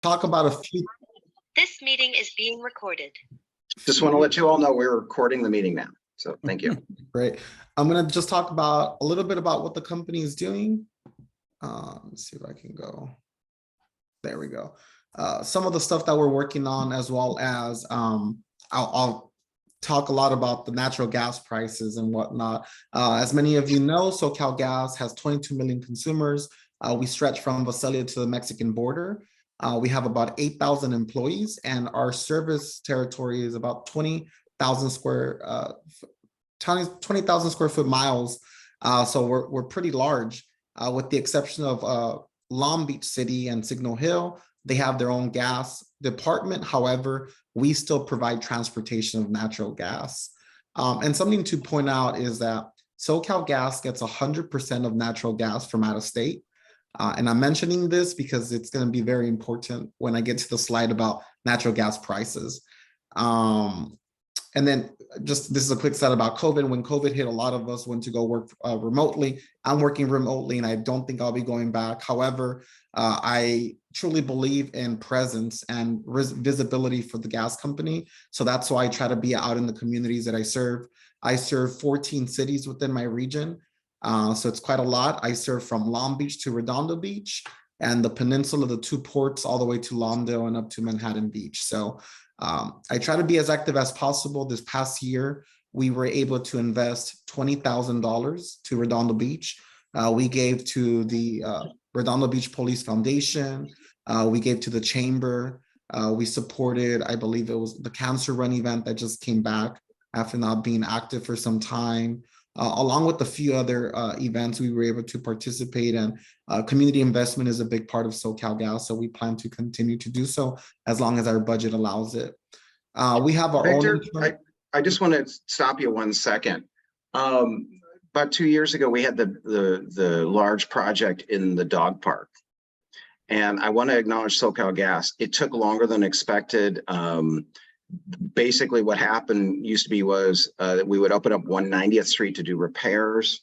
talk about a few. This meeting is being recorded. Just want to let you all know we're recording the meeting now. So thank you. Great. I'm going to just talk about a little bit about what the company is doing. Let's see if I can go. There we go. Some of the stuff that we're working on, as well as I'll talk a lot about the natural gas prices and whatnot. As many of you know, SoCalGas has 22 million consumers. We stretch from Visalia to the Mexican border. We have about 8,000 employees, and our service territory is about 20,000 square foot miles. So we're pretty large, with the exception of Long Beach City and Signal Hill. They have their own gas department. However, we still provide transportation of natural gas. And something to point out is that SoCalGas gets 100% of natural gas from out of state. And I'm mentioning this because it's going to be very important when I get to the slide about natural gas prices. And then just this is a quick slide about COVID. When COVID hit, a lot of us went to go work remotely. I'm working remotely and I don't think I'll be going back. However, I truly believe in presence and visibility for the gas company. So that's why I try to be out in the communities that I serve. I serve 14 cities within my region. So it's quite a lot. I serve from Long Beach to Redondo Beach and the peninsula, the two ports, all the way to Lawndale and up to Manhattan Beach. So I try to be as active as possible. This past year, we were able to invest $20,000 to Redondo Beach. We gave to the Redondo Beach Police Foundation. We gave to the chamber. We supported, I believe it was the Cancer Run event that just came back after not being active for some time. Along with a few other events we were able to participate in. Community investment is a big part of SoCalGas, so we plan to continue to do so as long as our budget allows it. We have our Victor, own. I just want to stop you 1 second. About 2 years ago, we had the large project in the dog park. And I want to acknowledge SoCalGas. It took longer than expected. Basically what happened used to be was that we would open up 190th Street to do repairs.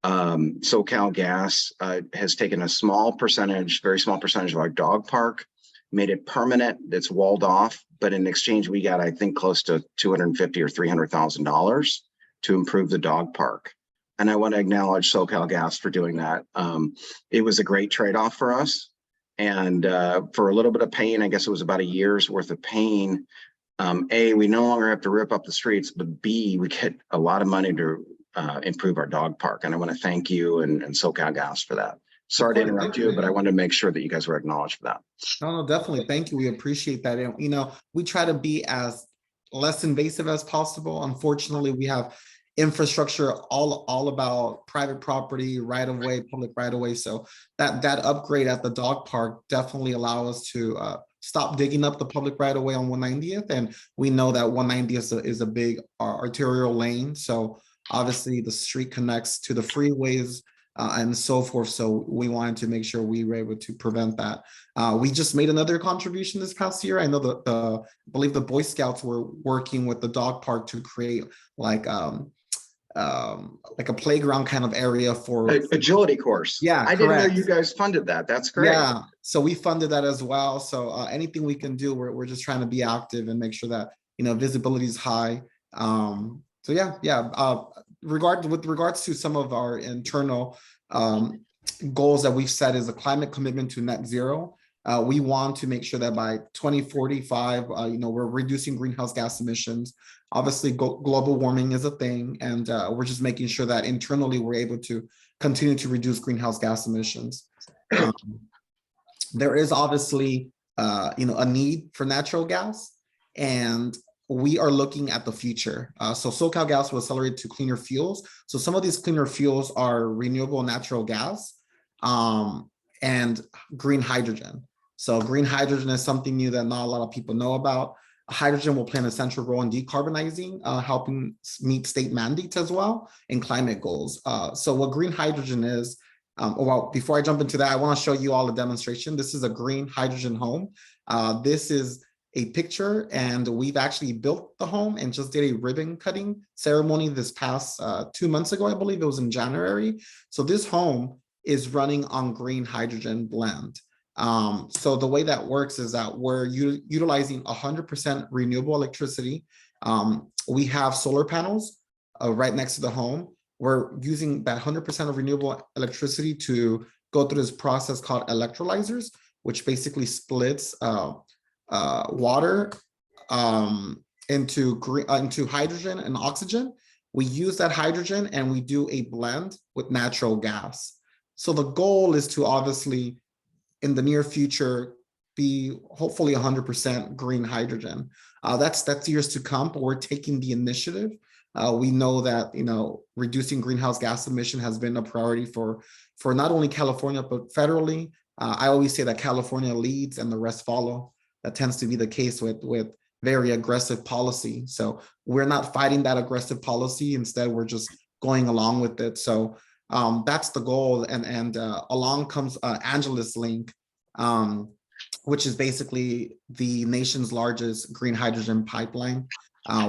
SoCalGas has taken a small percentage, very small percentage of our dog park, made it permanent. It's walled off, but in exchange we got, I think, close to $250,000 or $300,000 to improve the dog park. And I want to acknowledge SoCalGas for doing that. It was a great trade-off for us, and for a little bit of pain, I guess it was about a year's worth of pain. A, we no longer have to rip up the streets, but B, we get a lot of money to improve our dog park. And I want to thank you and SoCalGas for that. Sorry to interrupt you, but I wanted to make sure that you guys were acknowledged for that. No, definitely. Thank you. We appreciate that. And, we try to be as less invasive as possible. Unfortunately, we have infrastructure all about private property, right of way, public right of way. So that upgrade at the dog park definitely allow us to stop digging up the public right of way on 190th. And we know that 190th is a big arterial lane. So obviously the street connects to the freeways and so forth. So we wanted to make sure we were able to prevent that. We just made another contribution this past year. I know that I believe the Boy Scouts were working with the dog park to create like a playground kind of area for agility course. Yeah, I didn't know you guys funded that. That's great. Yeah, so we funded that as well. So anything we can do, we're just trying to be active and make sure that visibility is high. So yeah. With regards to some of our internal goals that we've set is a climate commitment to net zero. We want to make sure that by 2045, we're reducing greenhouse gas emissions. Obviously, global warming is a thing, and we're just making sure that internally we're able to continue to reduce greenhouse gas emissions. There is obviously, a need for natural gas, and we are looking at the future. So SoCalGas will accelerate to cleaner fuels. So some of these cleaner fuels are renewable natural gas and green hydrogen. So green hydrogen is something new that not a lot of people know about. Hydrogen will play an essential role in decarbonizing, helping meet state mandates as well and climate goals. So what green hydrogen is, well, before I jump into that, I want to show you all a demonstration. This is a green hydrogen home. This is a picture, and we've actually built the home and just did a ribbon cutting ceremony this past 2 months ago. I believe it was in January. So this home is running on green hydrogen blend. So the way that works is that we're utilizing 100% renewable electricity. We have solar panels right next to the home. We're using that 100% of renewable electricity to go through this process called electrolyzers, which basically splits water into hydrogen and oxygen. We use that hydrogen and we do a blend with natural gas. So the goal is to obviously, in the near future, be hopefully 100% green hydrogen. That's years to come, but we're taking the initiative. We know that reducing greenhouse gas emission has been a priority for not only California but federally. I always say that California leads and the rest follow. That tends to be the case with very aggressive policy. So we're not fighting that aggressive policy. Instead, we're just going along with it. So that's the goal. And along comes Angeles Link, which is basically the nation's largest green hydrogen pipeline.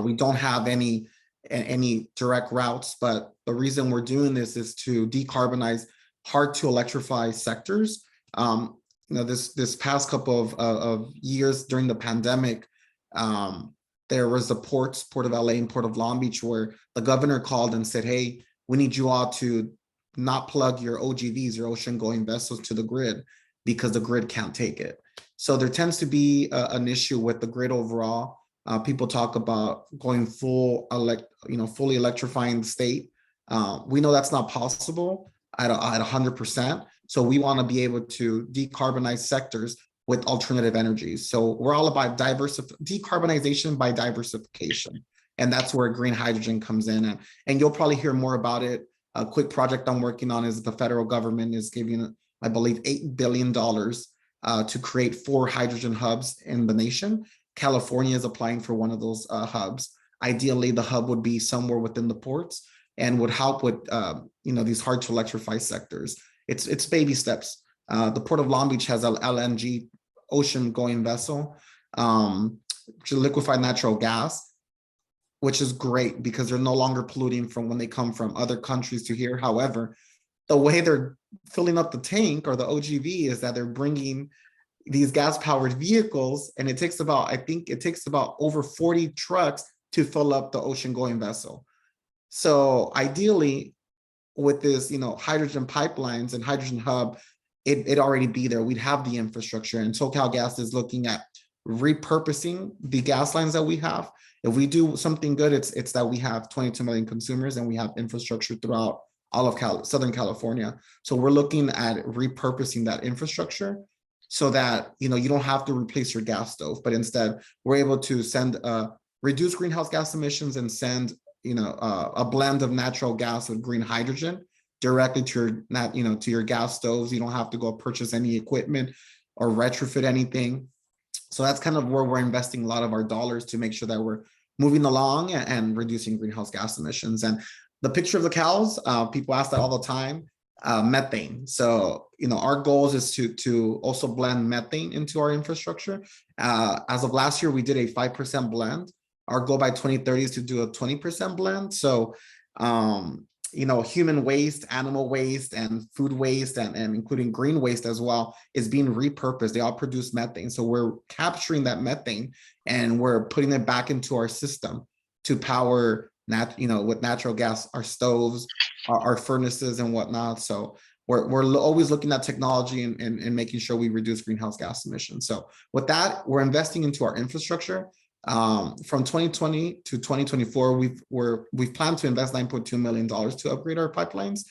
We don't have any direct routes, but the reason we're doing this is to decarbonize hard to electrify sectors. This past couple of years during the pandemic, there was the Port of LA and Port of Long Beach, where the governor called and said, hey, we need you all to not plug your OGVs, your ocean going vessels, to the grid because the grid can't take it. So there tends to be an issue with the grid overall. People talk about going fully electrifying the state. We know that's not possible at 100%. So we want to be able to decarbonize sectors with alternative energies. So we're all about decarbonization by diversification. And that's where green hydrogen comes in. And you'll probably hear more about it. A quick project I'm working on is the federal government is giving, I believe, $8 billion to create 4 hydrogen hubs in the nation. California is applying for one of those hubs. Ideally, the hub would be somewhere within the ports and would help with these hard to electrify sectors. It's baby steps. The Port of Long Beach has an LNG ocean going vessel to liquefy natural gas, which is great because they're no longer polluting from when they come from other countries to here. However, the way they're filling up the tank or the OGV is that they're bringing these gas powered vehicles, and it takes about over 40 trucks to fill up the ocean going vessel. So ideally, with this, hydrogen pipelines and hydrogen hub, it already be there. We'd have the infrastructure, and SoCalGas is looking at repurposing the gas lines that we have. If we do something good, it's that we have 22 million consumers and we have infrastructure throughout all of Southern California. So we're looking at repurposing that infrastructure so that you don't have to replace your gas stove, but instead we're able to send reduce greenhouse gas emissions and send a blend of natural gas with green hydrogen directly to your gas stoves. You don't have to go purchase any equipment or retrofit anything. So that's kind of where we're investing a lot of our dollars to make sure that we're moving along and reducing greenhouse gas emissions. And the picture of the cows, people ask that all the time, methane. So, our goal is to also blend methane into our infrastructure. As of last year, we did a 5% blend. Our goal by 2030 is to do a 20% blend. So, human waste, animal waste, and food waste, and including green waste as well, is being repurposed. They all produce methane. So we're capturing that methane and we're putting it back into our system to power with natural gas, our stoves, our furnaces and whatnot. So we're always looking at technology and making sure we reduce greenhouse gas emissions. So with that, we're investing into our infrastructure. From 2020 to 2024, we've planned to invest $9.2 million to upgrade our pipelines.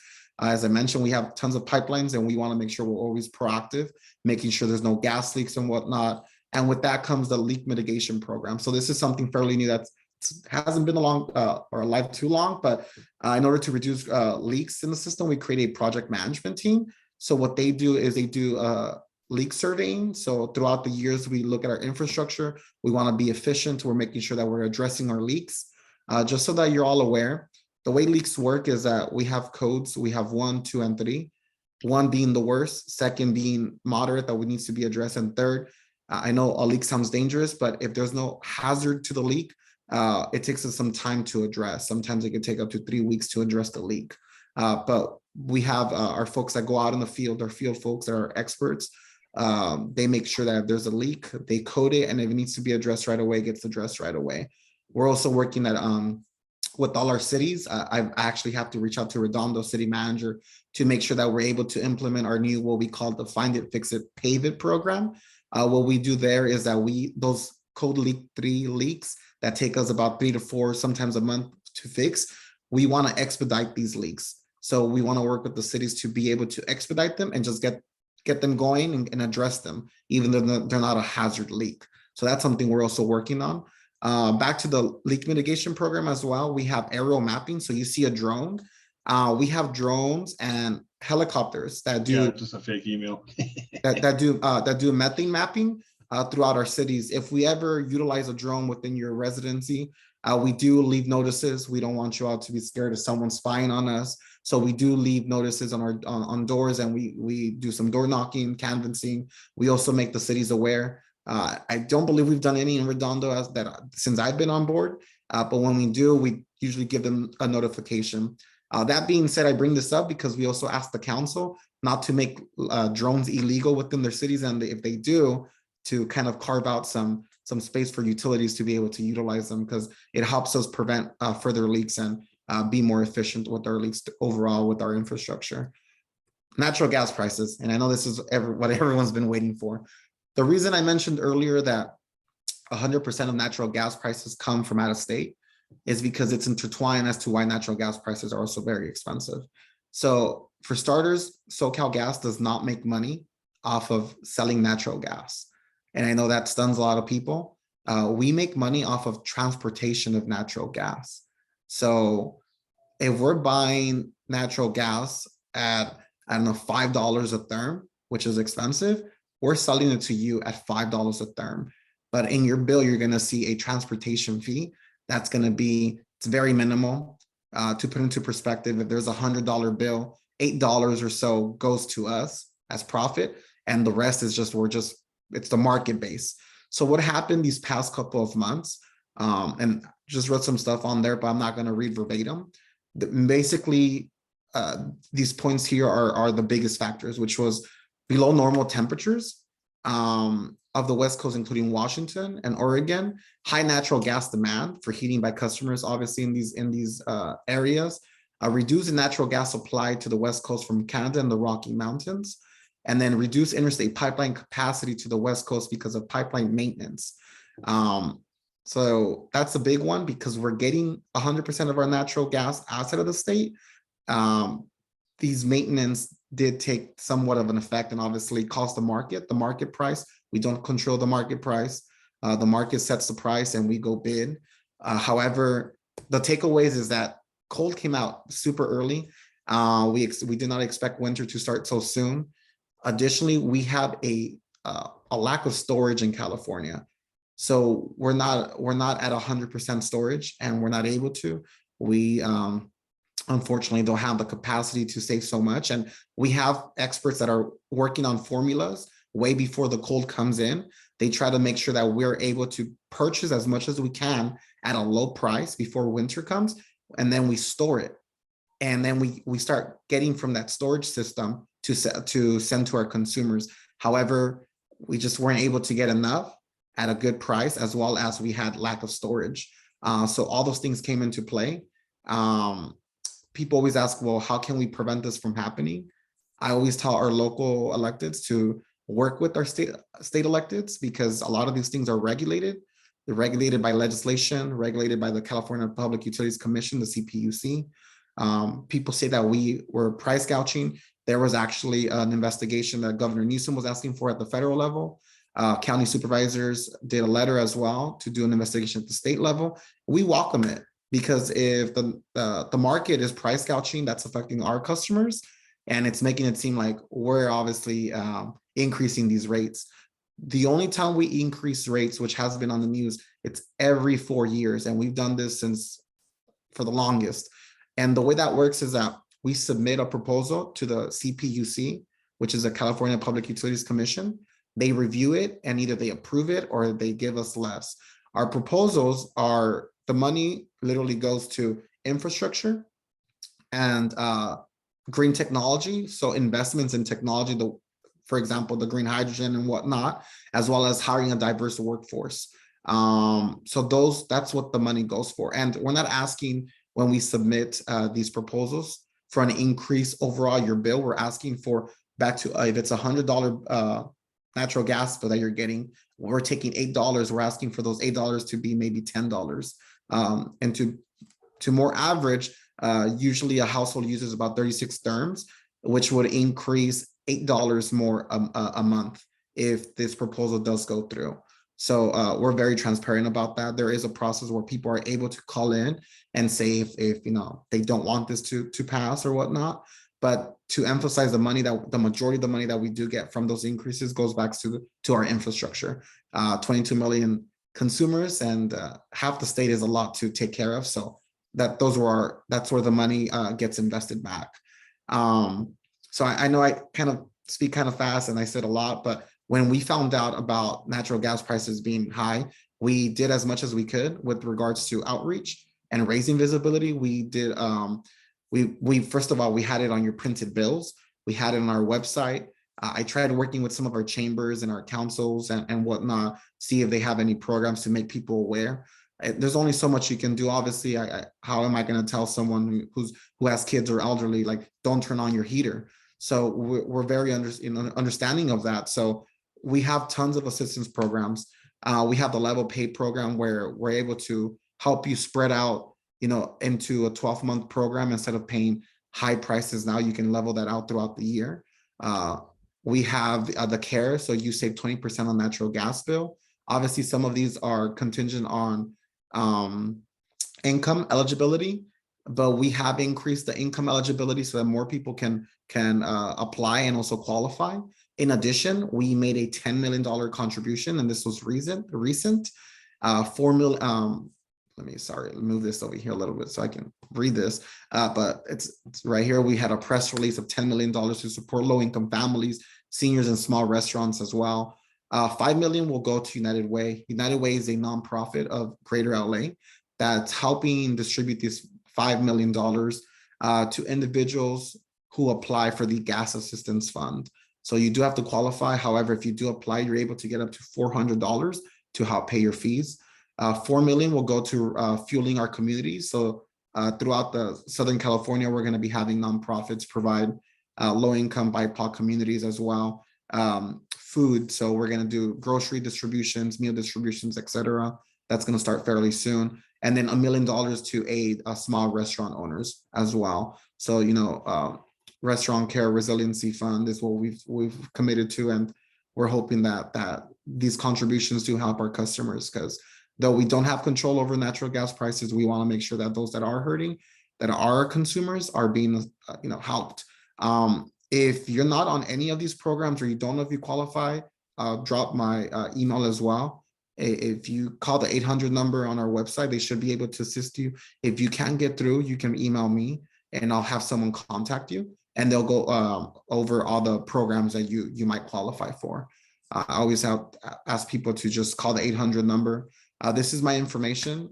As I mentioned, we have tons of pipelines and we want to make sure we're always proactive, making sure there's no gas leaks and whatnot. And with that comes the leak mitigation program. So this is something fairly new that hasn't been along or alive too long, but in order to reduce leaks in the system, we create a project management team. So what they do is they do leak surveying. So throughout the years, we look at our infrastructure. We want to be efficient. We're making sure that we're addressing our leaks. Just so that you're all aware, the way leaks work is that we have codes. We have 1, 2, and 3. 1 being the worst, 2nd being moderate that needs to be addressed, and 3rd, I know a leak sounds dangerous, but if there's no hazard to the leak, it takes us some time to address. Sometimes it could take up to 3 weeks to address the leak. But we have our folks that go out in the field, our field folks that are experts. They make sure that if there's a leak, they code it, and if it needs to be addressed right away, it gets addressed right away. We're also working at with all our cities. I actually have to reach out to Redondo city manager to make sure that we're able to implement our new, what we call the Find It, Fix It, Pave It program. What we do there is that those code leak 3 leaks that take us about 3 to 4, sometimes a month to fix, we want to expedite these leaks. So we want to work with the cities to be able to expedite them and just get them going and address them, even though they're not a hazard leak. So that's something we're also working on. Back to the leak mitigation program as well, we have aerial mapping. So you see a drone. We have drones and helicopters that do Yeah, just a fake email. that do methane mapping throughout our cities. If we ever utilize a drone within your residency, we do leave notices. We don't want you all to be scared of someone spying on us. So we do leave notices on our on doors, and we do some door knocking, canvassing. We also make the cities aware. I don't believe we've done any in Redondo since I've been on board, but when we do, we usually give them a notification. That being said, I bring this up because we also ask the council not to make drones illegal within their cities, and if they do, to kind of carve out some space for utilities to be able to utilize them, because it helps us prevent further leaks and be more efficient with our leaks overall with our infrastructure. Natural gas prices, and I know this is what everyone's been waiting for. The reason I mentioned earlier that 100% of natural gas prices come from out of state is because it's intertwined as to why natural gas prices are also very expensive. So for starters, SoCalGas does not make money off of selling natural gas. And I know that stuns a lot of people. We make money off of transportation of natural gas. So if we're buying natural gas at, I don't know, $5 a therm, which is expensive, we're selling it to you at $5 a therm. But in your bill, you're going to see a transportation fee that's going to be, it's very minimal. To put into perspective, if there's a $100 bill, $8 or so goes to us as profit, and the rest is just, it's the market base. So what happened these past couple of months, and just wrote some stuff on there, but I'm not going to read verbatim. Basically, these points here are the biggest factors, which was below normal temperatures of the West Coast, including Washington and Oregon, high natural gas demand for heating by customers, obviously in these areas, reduced natural gas supply to the West Coast from Canada and the Rocky Mountains, and then reduce interstate pipeline capacity to the West Coast because of pipeline maintenance. So that's a big one, because we're getting 100% of our natural gas outside of the state. These maintenance did take somewhat of an effect and obviously cost the market price. We don't control the market price. The market sets the price and we go bid. However, the takeaways is that cold came out super early. We did not expect winter to start so soon. Additionally, we have a lack of storage in California. So we're not at 100% storage, and we're not able to. We unfortunately don't have the capacity to save so much. And we have experts that are working on formulas way before the cold comes in. They try to make sure that we're able to purchase as much as we can at a low price before winter comes, and then we store it. And then we start getting from that storage system to send to our consumers. However, we just weren't able to get enough at a good price, as well as we had lack of storage. So all those things came into play. People always ask, well, how can we prevent this from happening? I always tell our local electeds to work with our state electeds, because a lot of these things are regulated. They're regulated by legislation, regulated by the California Public Utilities Commission, the CPUC. People say that we were price gouging. There was actually an investigation that Governor Newsom was asking for at the federal level. County supervisors did a letter as well to do an investigation at the state level. We welcome it, because if the market is price gouging, that's affecting our customers, and it's making it seem like we're obviously increasing these rates. The only time we increase rates, which has been on the news, it's every 4 years, and we've done this for the longest. And the way that works is that we submit a proposal to the CPUC, which is the California Public Utilities Commission. They review it, and either they approve it or they give us less. Our proposals are, the money literally goes to infrastructure and green technology. So investments in technology for example, the green hydrogen and whatnot, as well as hiring a diverse workforce. So that's what the money goes for. And we're not asking when we submit these proposals for an increase overall your bill. We're asking for back to if it's $100 natural gas bill that you're getting, we're taking $8. We're asking for those $8 to be maybe $10. And to more average, usually a household uses about 36 therms, which would increase $8 more a month if this proposal does go through. So we're very transparent about that. There is a process where people are able to call in and say if they don't want this to pass or whatnot. But to emphasize the money that the majority of the money that we do get from those increases goes back to our infrastructure. 22 million consumers, and half the state is a lot to take care of. So that's where the money gets invested back. So I know I kind of speak kind of fast and I said a lot, but when we found out about natural gas prices being high, we did as much as we could with regards to outreach and raising visibility. We did, we first of all, we had it on your printed bills. We had it on our website. I tried working with some of our chambers and our councils and whatnot, see if they have any programs to make people aware. There's only so much you can do. Obviously, how am I going to tell someone who has kids or elderly, like, don't turn on your heater? So we're very understanding of that. So we have tons of assistance programs. We have the level pay program where we're able to help you spread out, into a 12-month program instead of paying high prices. Now you can level that out throughout the year. We have the CARE, so you save 20% on natural gas bill. Obviously, some of these are contingent on income eligibility, but we have increased the income eligibility so that more people can apply and also qualify. In addition, we made a $10 million contribution, and this was recent. 4 million. Let me move this over here a little bit so I can read this. But it's right here. We had a press release of $10 million to support low-income families, seniors, and small restaurants as well. 5 million will go to United Way. United Way is a nonprofit of Greater LA that's helping distribute this $5 million to individuals who apply for the gas assistance fund. So you do have to qualify. However, if you do apply, you're able to get up to $400 to help pay your fees. 4 million will go to fueling our communities. So throughout the Southern California, we're going to be having nonprofits provide low-income BIPOC communities as well. Food. So we're going to do grocery distributions, meal distributions, etc. That's going to start fairly soon. And then $1 million to aid small restaurant owners as well. So, Restaurant Care Resiliency Fund is what we've committed to, and we're hoping that these contributions do help our customers, because though we don't have control over natural gas prices, we want to make sure that those that are hurting, that are consumers, are being helped. If you're not on any of these programs or you don't know if you qualify, drop my email as well. If you call the 800 number on our website, they should be able to assist you. If you can't get through, you can email me and I'll have someone contact you, and they'll go over all the programs that you might qualify for. I always ask people to just call the 800 number. This is my information.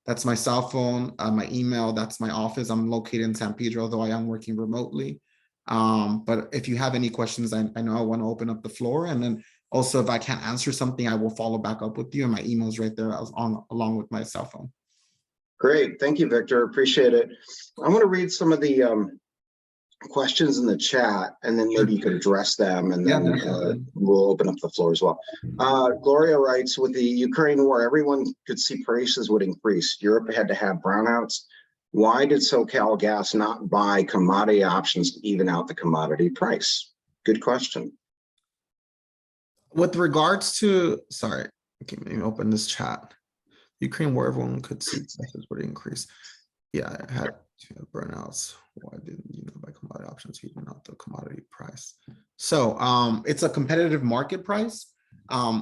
That's my cell phone, my email, that's my office. I'm located in San Pedro, though I am working remotely. But if you have any questions, I know I want to open up the floor. And then also, if I can't answer something, I will follow back up with you. And my email is right there along with my cell phone. Great. Thank you, Victor. Appreciate it. I'm going to read some of the questions in the chat, and then maybe you could address them, and then we'll open up the floor as well. Gloria writes, with the Ukraine war, everyone could see prices would increase. Europe had to have brownouts. Why did SoCal Gas not buy commodity options to even out the commodity price? Good question. With regards to, sorry, okay, let me open this chat. Ukraine war, everyone could see prices would increase. Yeah, I had burnouts. Why didn't you buy commodity options to even out the commodity price? So it's a competitive market price.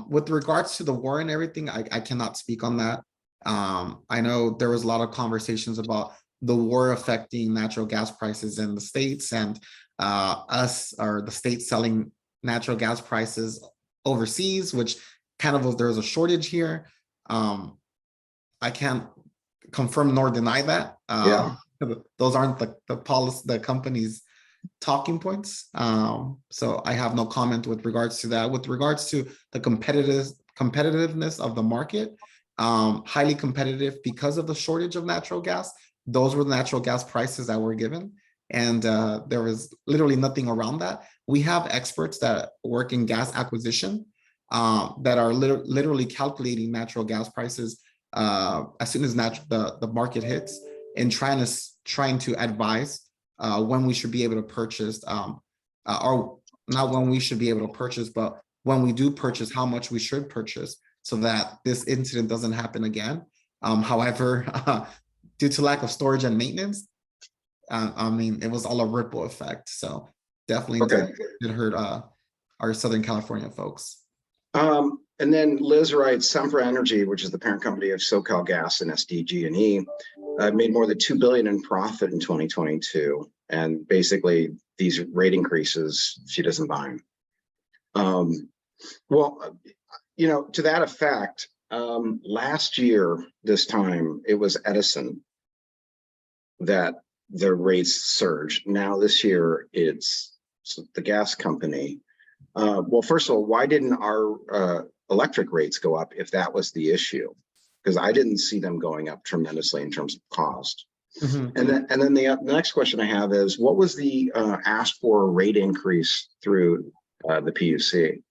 With regards to the war and everything, I cannot speak on that. I know there was a lot of conversations about the war affecting natural gas prices in the States, and us, or the states, selling natural gas prices overseas, which kind of there was a shortage here. I can't confirm nor deny that. Those aren't the policy, the company's talking points. So I have no comment with regards to that. With regards to the competitiveness of the market, highly competitive because of the shortage of natural gas. Those were the natural gas prices that were given. And there was literally nothing around that. We have experts that work in gas acquisition that are literally calculating natural gas prices as soon as the market hits, and trying to advise when we should be able to purchase, or not when we should be able to purchase, but when we do purchase, how much we should purchase so that this incident doesn't happen again. However, due to lack of storage and maintenance, I mean, it was all a ripple effect. So definitely Okay. did hurt our Southern California folks. And then Liz writes, Sempra Energy, which is the parent company of SoCal Gas and SDG&E, made more than $2 billion in profit in 2022. And basically, these rate increases, she doesn't buy them. Well, you know, to that effect, last year, this time, it was Edison that the rates surged. Now this year, it's the gas company. Well, first of all, why didn't our electric rates go up if that was the issue? Because I didn't see them going up tremendously in terms of cost. Mhm. And then the next question I have is, what was the asked for rate increase through the PUC?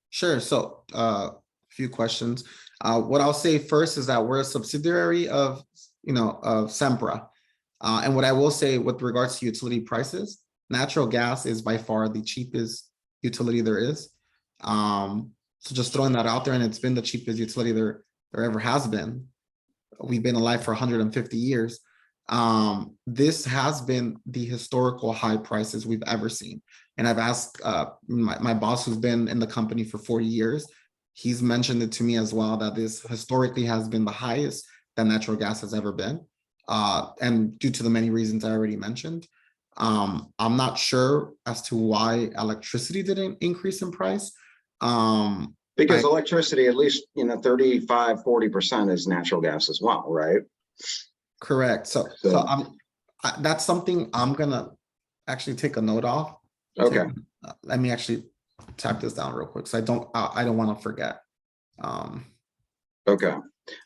Sure. So a few questions. What I'll say first is that we're a subsidiary of, of Sempra. And what I will say with regards to utility prices, natural gas is by far the cheapest utility there is. So just throwing that out there, and it's been the cheapest utility there ever has been. We've been alive for 150 years. This has been the historical high prices we've ever seen. And I've asked my boss, who's been in the company for 40 years, he's mentioned it to me as well, that this historically has been the highest that natural gas has ever been. And due to the many reasons I already mentioned. I'm not sure as to why electricity didn't increase in price. Because electricity, at least, 35-40% is natural gas as well, right? Correct. So that's something I'm gonna actually take a note of. Okay. Let me actually type this down real quick, so I don't want to forget. Okay.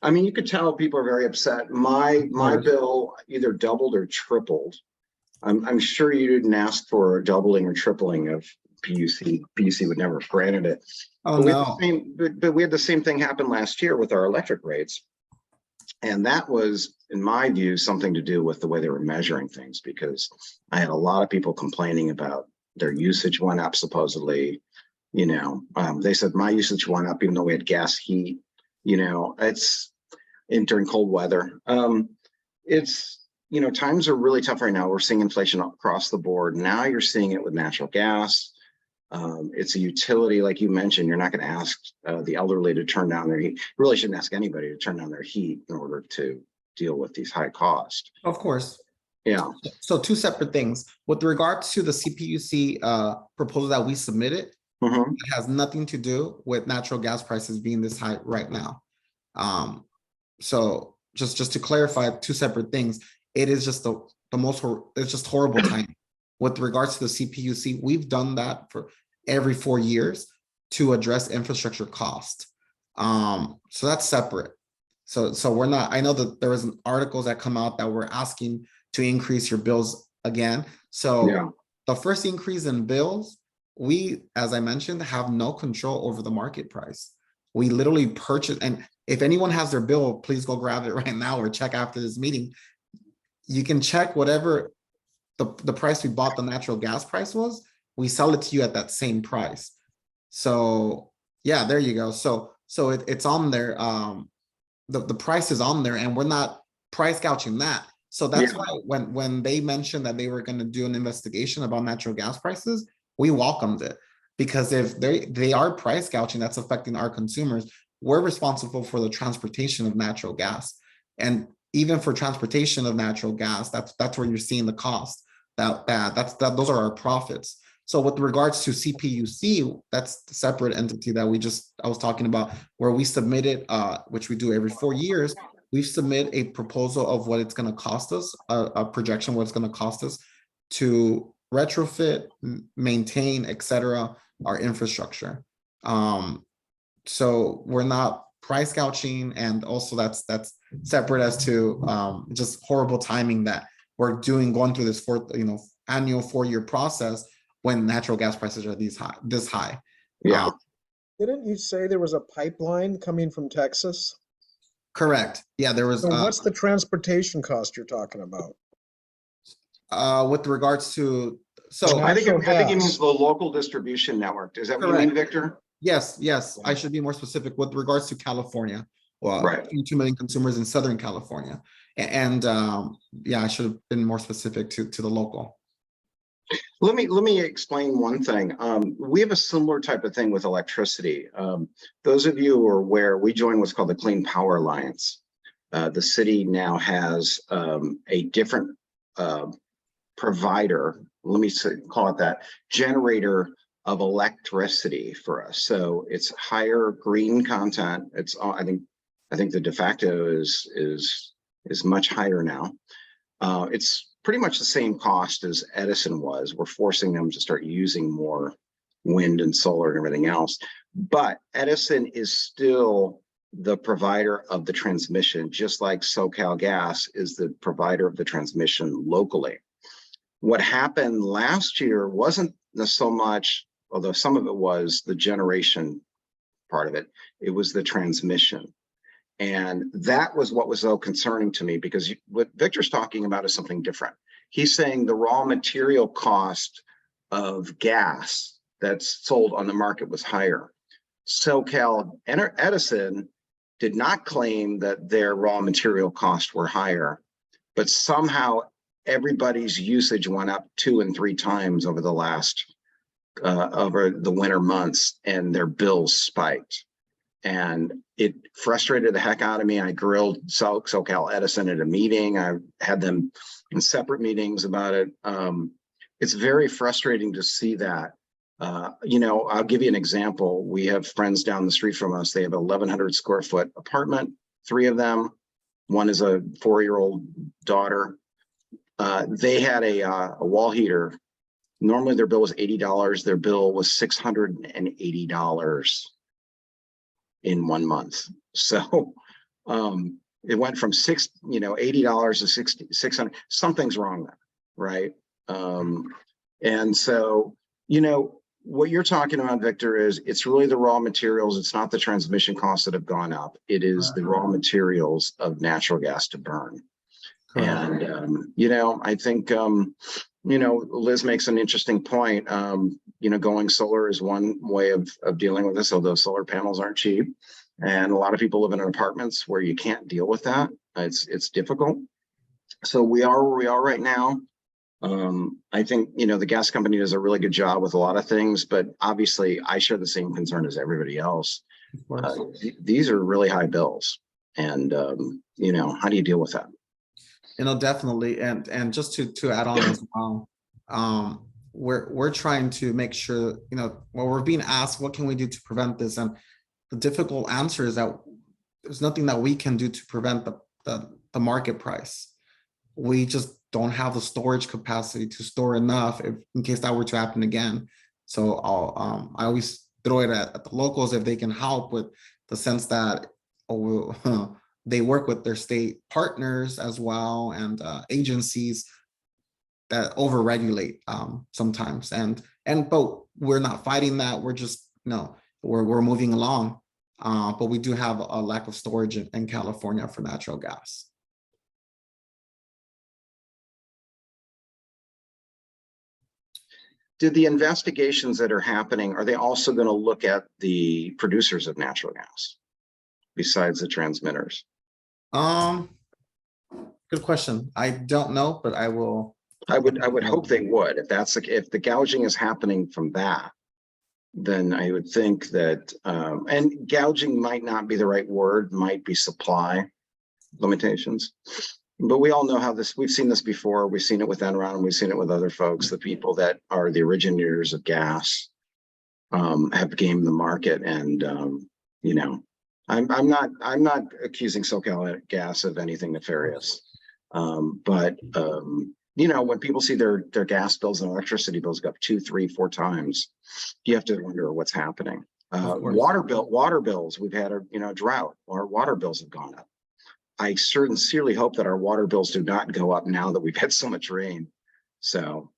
I mean, you could tell people are very upset. My bill either doubled or tripled. I'm sure you didn't ask for a doubling or tripling of PUC. PUC would never have granted it. Oh, but we had the same thing happen last year with our electric rates. And that was, in my view, something to do with the way they were measuring things, because I had a lot of people complaining about their usage went up, supposedly. They said my usage went up even though we had gas heat. It's during cold weather. Times are really tough right now. We're seeing inflation across the board. Now you're seeing it with natural gas. It's a utility, like you mentioned. You're not going to ask the elderly to turn down their heat. You really shouldn't ask anybody to turn down their heat in order to deal with these high costs. Of course. Yeah. So two separate things. With regards to the CPUC proposal that we submitted, it has nothing to do with natural gas prices being this high right now. So just to clarify, two separate things. It is just it's just horrible timing. With regards to the CPUC, we've done that for every 4 years to address infrastructure cost. So that's separate. So we're not, I know that there was articles that come out that were asking to increase your bills again. So the first increase in bills, we, as I mentioned, have no control over the market price. We literally purchase, and if anyone has their bill, please go grab it right now or check after this meeting. You can check whatever the price we bought the natural gas price was, we sell it to you at that same price. So yeah, there you go. So it's on there. The price is on there, and we're not price gouging that. So that's why when they mentioned that they were going to do an investigation about natural gas prices, we welcomed it, because if they are price gouging, that's affecting our consumers. We're responsible for the transportation of natural gas, and even for transportation of natural gas, that's where you're seeing the cost. Those are our profits. So with regards to CPUC, that's the separate entity that I was talking about, where we submitted, which we do every 4 years. We submit a proposal of what it's going to cost us, a projection what it's going to cost us to retrofit, maintain, et cetera, our infrastructure. So we're not price gouging, and also that's separate as to just horrible timing that we're going through this annual 4-year process when natural gas prices are this high. Yeah. Didn't you say there was a pipeline coming from Texas? Correct. Yeah, there was So what's the transportation cost you're talking about? with regards to, so I think Natural it means gas. the local distribution network. Is that what you mean, Correct. Victor? yes, I should be more specific with regards to California. Well, Right. 2 million consumers in Southern California. And yeah, I should have been more specific to the local. Let me explain one thing. We have a similar type of thing with electricity. Those of you who are aware, we joined what's called the Clean Power Alliance. The city now has a different provider, let me call it that, generator of electricity for us. So it's higher green content. It's I think the de facto is much higher now. It's pretty much the same cost as Edison was. We're forcing them to start using more wind and solar and everything else. But Edison is still the provider of the transmission, just like SoCal Gas is the provider of the transmission locally. What happened last year wasn't so much, although some of it was the generation part of it, it was the transmission. And that was what was so concerning to me, because what Victor's talking about is something different. He's saying the raw material cost of gas that's sold on the market was higher. SoCal Edison did not claim that their raw material costs were higher, but somehow everybody's usage went up 2 and 3 times over the last over the winter months, and their bills spiked. And it frustrated the heck out of me. I grilled SoCal Edison at a meeting. I had them in separate meetings about it. It's very frustrating to see that. I'll give you an example. We have friends down the street from us. They have a 1,100 square foot apartment, 3 of them. One is a 4-year-old daughter. They had a wall heater. Normally their bill was $80. Their bill was $680 in 1 month. So it went from $80 to 600. Something's wrong there, right? And so, what you're talking about, Victor, is it's really the raw materials. It's not the transmission costs that have gone up. It is the raw materials of natural gas to burn. Correct. And, I think, Liz makes an interesting point. Going solar is one way of dealing with this, although solar panels aren't cheap. And a lot of people live in apartments where you can't deal with that. It's difficult. So we are where we are right now. I think, the gas company does a really good job with a lot of things, but obviously I share the same concern as everybody else. These are really high bills. And, how do you deal with that? Definitely. And just to add on as well, we're trying to make sure, when we're being asked, what can we do to prevent this? And the difficult answer is that there's nothing that we can do to prevent the market price. We just don't have the storage capacity to store enough in case that were to happen again. So I always throw it at the locals if they can help, with the sense that they work with their state partners as well, and agencies that overregulate sometimes. But we're not fighting that. We're just we're moving along. But we do have a lack of storage in California for natural gas. Did the investigations that are happening, are they also going to look at the producers of natural gas besides the transmitters? Good question. I don't know, but I will. I would hope they would. If the gouging is happening from that, then I would think that, and gouging might not be the right word, might be supply limitations. But we all know how we've seen this before. We've seen it with Enron, and we've seen it with other folks. The people that are the originators of gas have gamed the market. And, I'm not accusing SoCal Gas of anything nefarious. But you know, when people see their gas bills and electricity bills go up 2, 3, 4 times, you have to wonder what's happening. Of course. Water bills, we've had a, you know, drought. Our water bills have gone up. I sincerely hope that our water bills do not go up now that we've had so much rain. So,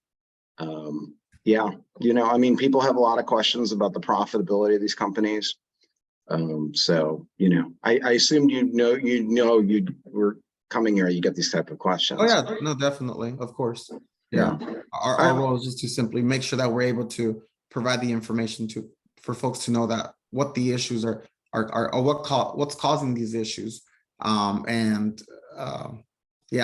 yeah, you know, I mean, people have a lot of questions about the profitability of these companies. So, you know, I assumed you were coming here, you get these type of questions. Oh, yeah, no, definitely, of course. Yeah, our role is just to simply make sure that we're able to provide the information for folks to know that what the issues are or what's causing these issues. Yeah,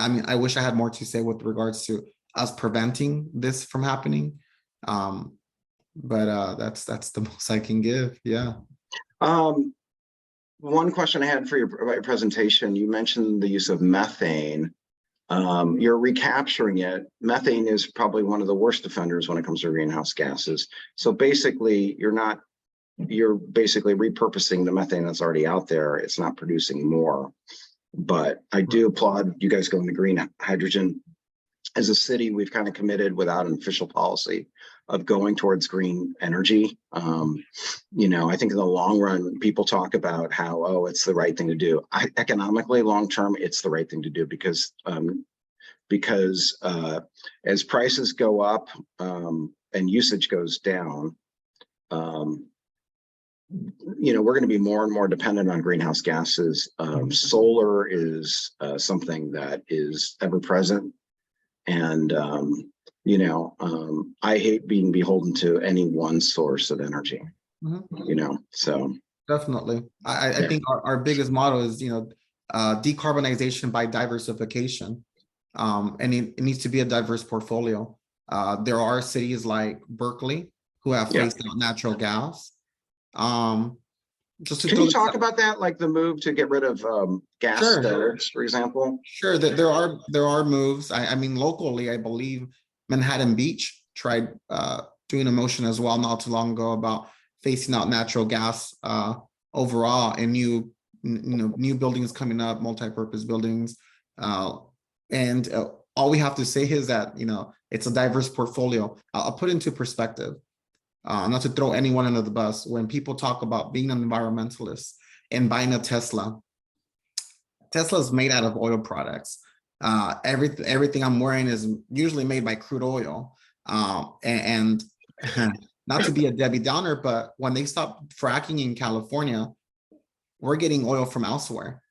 I mean, I wish I had more to say with regards to us preventing this from happening. But that's the most I can give. Yeah. One question I had for your presentation, you mentioned the use of methane. You're recapturing it. Methane is probably one of the worst offenders when it comes to greenhouse gases. So basically, you're basically repurposing the methane that's already out there. It's not producing more. But I do applaud you guys going to green hydrogen. As a city, we've kind of committed without an official policy of going towards green energy. You know, I think in the long run, people talk about how, oh, it's the right thing to do. Economically, long term, it's the right thing to do because as prices go up and usage goes down, you know, we're going to be more and more dependent on greenhouse gases. Solar is something that is ever present. And, you know, I hate being beholden to any one source of energy, you know, so. Definitely. I think our biggest motto is, you know, decarbonization by diversification. And it needs to be a diverse portfolio. There are cities like Berkeley who have phased out natural gas. Just to Can you talk about that, like the move to get rid of gas stoves, for example? Sure, that there are moves. I mean, locally, I believe Manhattan Beach tried doing a motion as well not too long ago about phasing out natural gas overall, and new buildings coming up, multi-purpose buildings, and all we have to say is that, you know, it's a diverse portfolio. I'll put into perspective. Not to throw anyone under the bus, when people talk about being an environmentalist and buying a Tesla is made out of oil products. Everything I'm wearing is usually made by crude oil. And not to be a Debbie Downer, but when they stop fracking in California, we're getting oil from elsewhere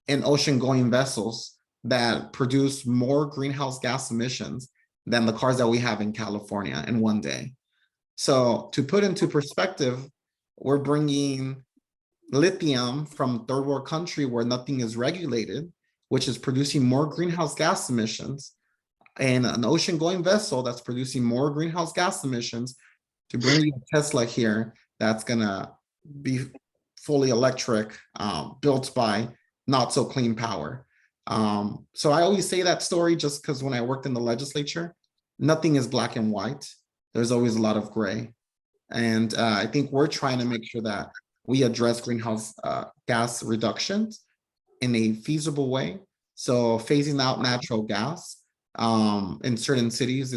in ocean-going vessels that produce more greenhouse gas emissions than the cars that we have in California in one day. So to put into perspective, we're bringing lithium from third world country where nothing is regulated, which is producing more greenhouse gas emissions, and an ocean going vessel that's producing more greenhouse gas emissions to bring you a Tesla here that's gonna be fully electric, built by not so clean power. So I always say that story just because when I worked in the legislature, nothing is black and white. There's always a lot of gray. And I think we're trying to make sure that we address greenhouse gas reductions in a feasible way. So phasing out natural gas in certain cities,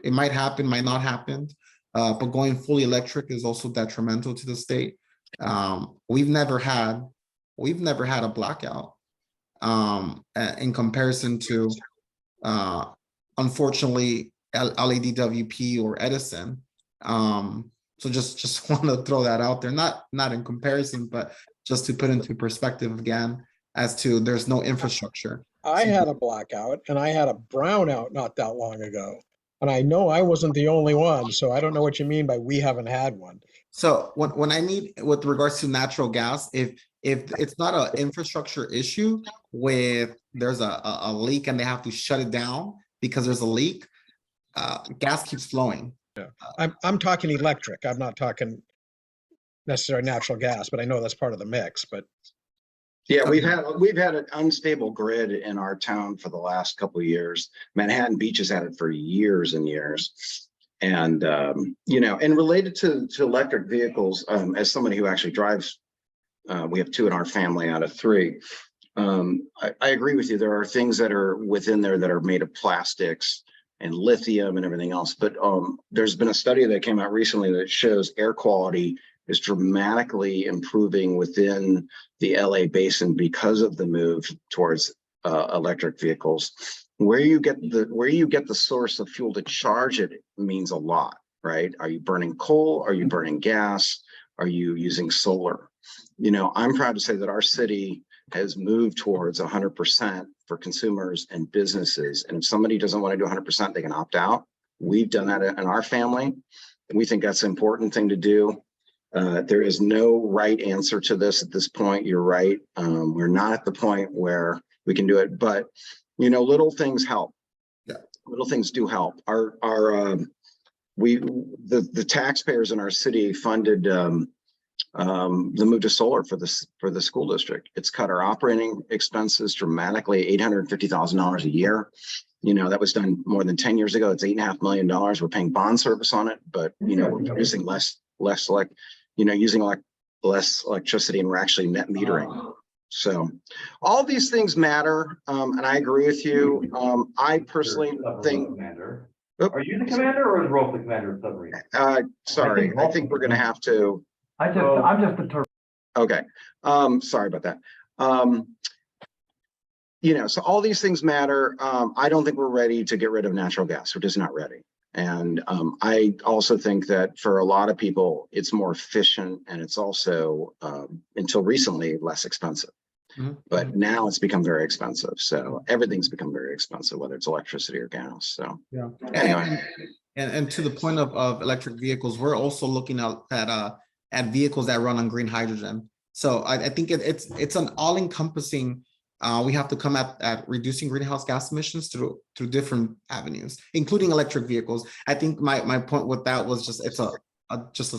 it might happen, might not happen, but going fully electric is also detrimental to the state. We've never had a blackout in comparison to, unfortunately, LADWP or Edison. So just want to throw that out there, not in comparison, but just to put into perspective again, as to there's no infrastructure. I had a blackout and I had a brownout not that long ago. And I know I wasn't the only one, so I don't know what you mean by we haven't had one. So when I need, with regards to natural gas, if it's not an infrastructure issue with there's a leak and they have to shut it down because there's a leak, gas keeps flowing. I'm talking electric. I'm not talking necessarily natural gas, but I know that's part of the mix. But yeah, we've had an unstable grid in our town for the last couple of years. Manhattan Beach has had it for years and years. And you know, and related to electric vehicles, as somebody who actually drives, we have 2 in our family out of 3. I agree with you. There are things that are within there that are made of plastics and lithium and everything else. But there's been a study that came out recently that shows air quality is dramatically improving within the LA basin because of the move towards electric vehicles. Where you get the source of fuel to charge it means a lot, right? Are you burning coal? Are you burning gas? Are you using solar? You know, I'm proud to say that our city has moved towards 100% for consumers and businesses. And if somebody doesn't want to do 100%, they can opt out. We've done that in our family. We think that's an important thing to do. There is no right answer to this at this point. You're right. We're not at the point where we can do it, but you know, little things help. Yeah. Little things do help. The taxpayers in our city funded the move to solar for the school district. It's cut our operating expenses dramatically, $850,000 a year. You know, that was done more than 10 years ago. It's $8.5 million. We're paying bond service on it, but you know, we're using less electricity, and we're actually net metering. So all these things matter. And I agree with you. I personally think. Are you the commander or is Rolf the commander of submarine? Sorry, I think we're gonna have to. I'm just the turtle. Okay. Sorry about that. You know, so all these things matter. I don't think we're ready to get rid of natural gas. We're just not ready. And I also think that for a lot of people, it's more efficient, and it's also, until recently, less expensive. Mhm. But now it's become very expensive. So everything's become very expensive, whether it's electricity or gas. So Yeah. anyway. And to the point of electric vehicles, we're also looking at vehicles that run on green hydrogen. So I think it's an all-encompassing. We have to come at reducing greenhouse gas emissions through different avenues, including electric vehicles. I think my point with that was just it's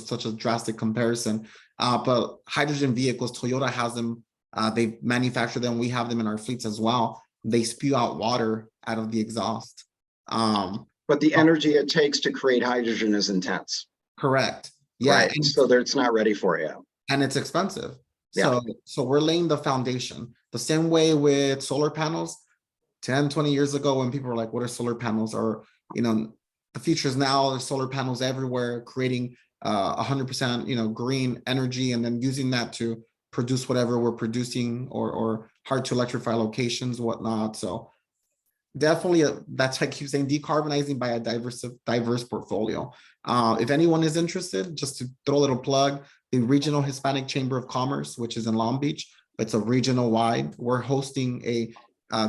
such a drastic comparison. But hydrogen vehicles, Toyota has them. They manufacture them. We have them in our fleets as well. They spew out water out of the exhaust. But the energy it takes to create hydrogen is intense. Correct. Yeah. Right. So it's not ready for it yet. And it's expensive. Yeah. So we're laying the foundation. The same way with solar panels 10, 20 years ago, when people were like, what are solar panels? Or, you know, the future is now there's solar panels everywhere, creating 100%, you know, green energy, and then using that to produce whatever we're producing, or hard to electrify locations, whatnot. So definitely, that's why I keep saying decarbonizing by a diverse portfolio. If anyone is interested, just to throw a little plug, the Regional Hispanic Chamber of Commerce, which is in Long Beach, it's a regional wide. We're hosting a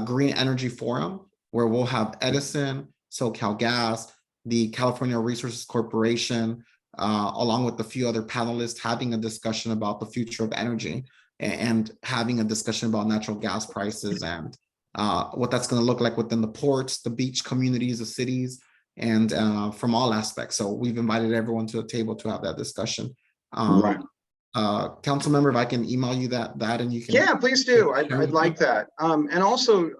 green energy forum where we'll have Edison, SoCal Gas, the California Resources Corporation, along with a few other panelists, having a discussion about the future of energy, and having a discussion about natural gas prices and what that's going to look like within the ports, the beach communities, the cities, and from all aspects. So we've invited everyone to the table to have that discussion. Right. Council member, if I can email you that and you can. Yeah, please do. I'd like that. And also,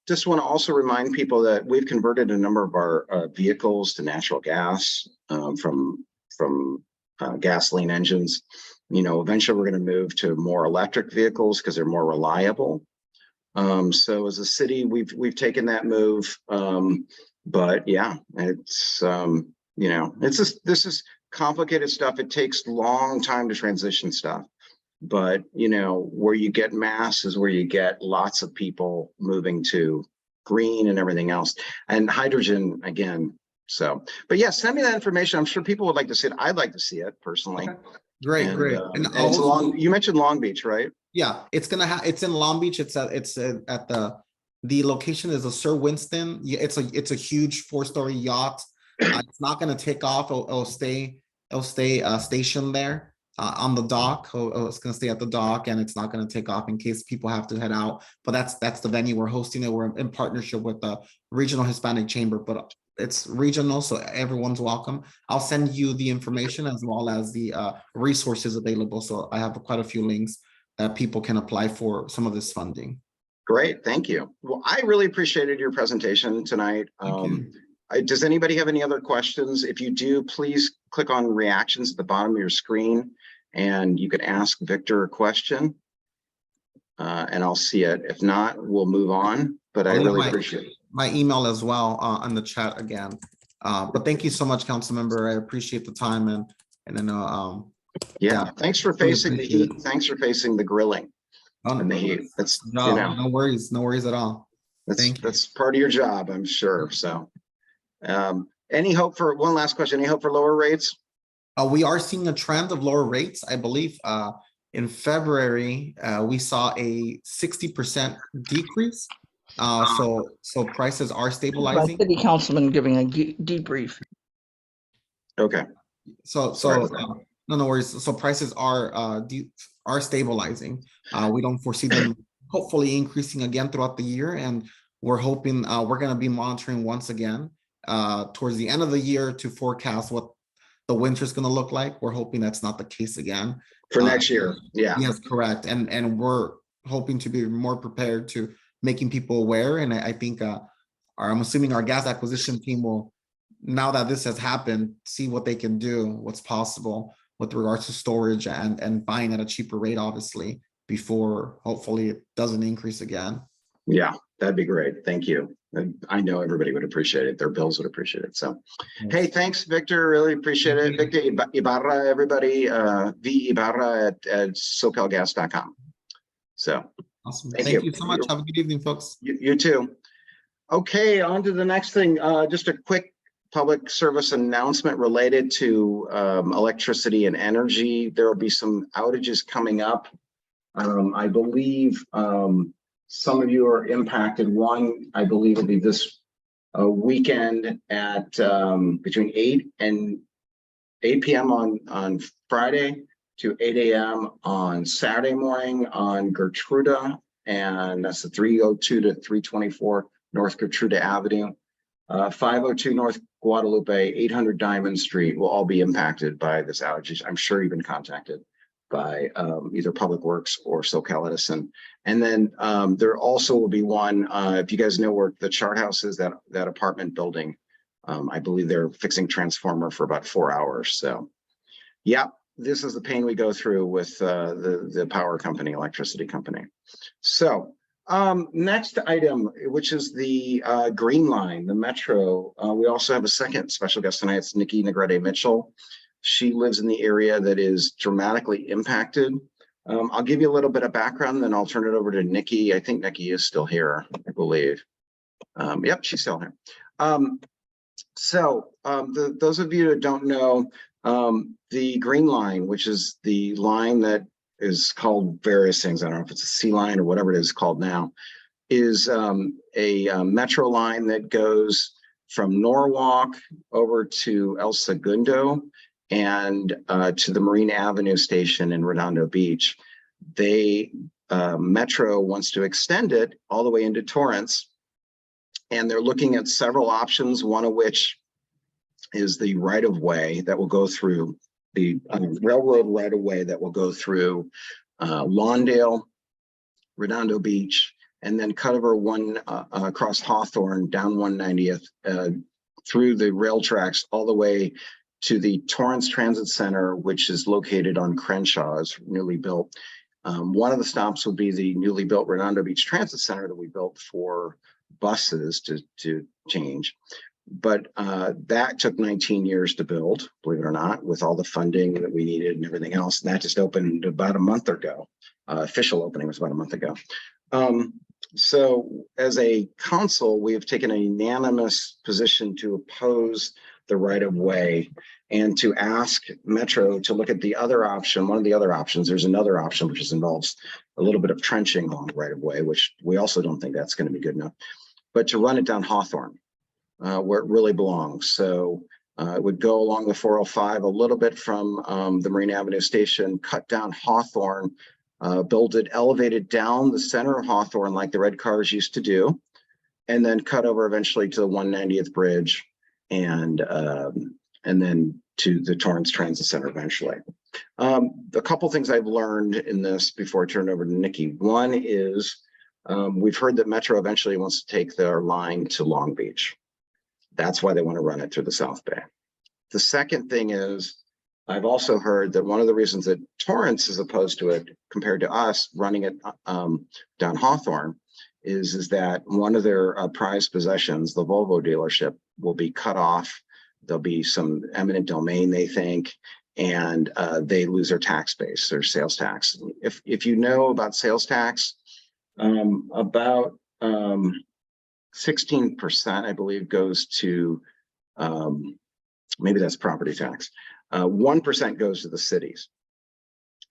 just want to also remind people that we've converted a number of our vehicles to natural gas from gasoline engines. You know, eventually we're going to move to more electric vehicles because they're more reliable. So as a city, we've taken that move. But yeah, it's you know, this is complicated stuff. It takes a long time to transition stuff. But you know, where you get mass is where you get lots of people moving to green and everything else, and hydrogen again. So, but yeah, send me that information. I'm sure people would like to see it. I'd like to see it personally. Okay. Great. And it's you mentioned Long Beach, right? Yeah, it's in Long Beach. It's at the location is a Sir Winston. Yeah, it's a huge 4-story yacht. It's not going to take off. It'll stay stationed there on the dock. It's going to stay at the dock, and it's not going to take off in case people have to head out. But that's the venue we're hosting it. We're in partnership with the Regional Hispanic Chamber, but it's regional, so everyone's welcome. I'll send you the information as well as the resources available. So I have quite a few links that people can apply for some of this funding. Great, thank you. Well, I really appreciated your presentation tonight. Does anybody have any other questions? If you do, please click on reactions at the bottom of your screen, and you could ask Victor a question, and I'll see it. If not, we'll move on. But I really appreciate it. my email as well on the chat again. But thank you so much, council member. I appreciate the time and then Yeah, thanks for really facing the appreciate heat. Thanks for facing the grilling and the heat. That's, you know, no worries at all. Thank you. that's part of your job, I'm sure. So, any hope for one last question? Any hope for lower rates? We are seeing a trend of lower rates. I believe in February we saw a 60% decrease. So prices are My stabilizing. city councilman giving a debrief. Okay. Sorry. No worries. So prices are stabilizing. We don't foresee them hopefully increasing again throughout the year, and we're hoping we're going to be monitoring once again towards the end of the year to forecast what the winter is going to look like. We're hoping that's not the case again For next year. Yeah. Yes, correct. And we're hoping to be more prepared to making people aware. And I think I'm assuming our gas acquisition team will, now that this has happened, see what they can do, what's possible with regards to storage and buying at a cheaper rate, obviously, before hopefully it doesn't increase again. Yeah, that'd be great. Thank you. And I know everybody would appreciate it. Their bills would appreciate it. So, hey, thanks, Victor. Really appreciate it. Victor Ibarra, everybody, V Ibarra at SoCalGas.com. So Awesome. Thank Thank you. you so much. Have a good evening, folks. you too. Okay, on to the next thing. Just a quick public service announcement related to electricity and energy. There will be some outages coming up. I believe some of you are impacted. One, I believe, will be this weekend at between 8 p.m. on Friday to 8 a.m. on Saturday morning on Gertruda, and that's the 302 to 324 North Gertruda Avenue, 502 North Guadalupe, 800 Diamond Street will all be impacted by this outage. I'm sure you've been contacted by either Public Works or SoCal Edison. And then there also will be one, if you guys know where the Chart House is, that apartment building, I believe they're fixing transformer for about 4 hours. So yeah, this is the pain we go through with the power company, electricity company. So next item, which is the Green Line, the Metro. We also have a second special guest tonight. It's Nikki Negrete Mitchell. She lives in the area that is dramatically impacted. I'll give you a little bit of background, then I'll turn it over to Nikki. I think Nikki is still here, I believe. Yep, she's still here. Those of you that don't know, the Green Line, which is the line that is called various things, I don't know if it's a C line or whatever it is called now, is a metro line that goes from Norwalk over to El Segundo and to the Marine Avenue station in Redondo Beach. Metro wants to extend it all the way into Torrance, and they're looking at several options, one of which is the right-of-way that will go through the railroad right-of-way that will go through Lawndale, Redondo Beach, and then cut over across Hawthorne, down 190th, through the rail tracks all the way to the Torrance Transit Center, which is located on Crenshaw, is newly built. One of the stops will be the newly built Redondo Beach Transit Center that we built for buses to change. But that took 19 years to build, believe it or not, with all the funding that we needed and everything else. And that just opened about a month ago. Official opening was about a month ago. So as a council, we have taken a unanimous position to oppose the right-of-way and to ask Metro to look at the other option. One of the other options, there's another option which involves a little bit of trenching along the right-of-way, which we also don't think that's going to be good enough, but to run it down Hawthorne, where it really belongs. So it would go along the 405 a little bit from the Marine Avenue station, cut down Hawthorne, build it elevated down the center of Hawthorne like the red cars used to do, and then cut over eventually to the 190th bridge and then to the Torrance Transit Center eventually. A couple things I've learned in this before I turn it over to Nikki. One is we've heard that Metro eventually wants to take their line to Long Beach. That's why they want to run it through the South Bay. The second thing is I've also heard that one of the reasons that Torrance is opposed to it compared to us running it down Hawthorne is that one of their prized possessions, the Volvo dealership, will be cut off. There'll be some eminent domain, they think, and they lose their tax base, their sales tax. If you know about sales tax, about 16%, I believe, goes to maybe that's property tax. 1% goes to the cities,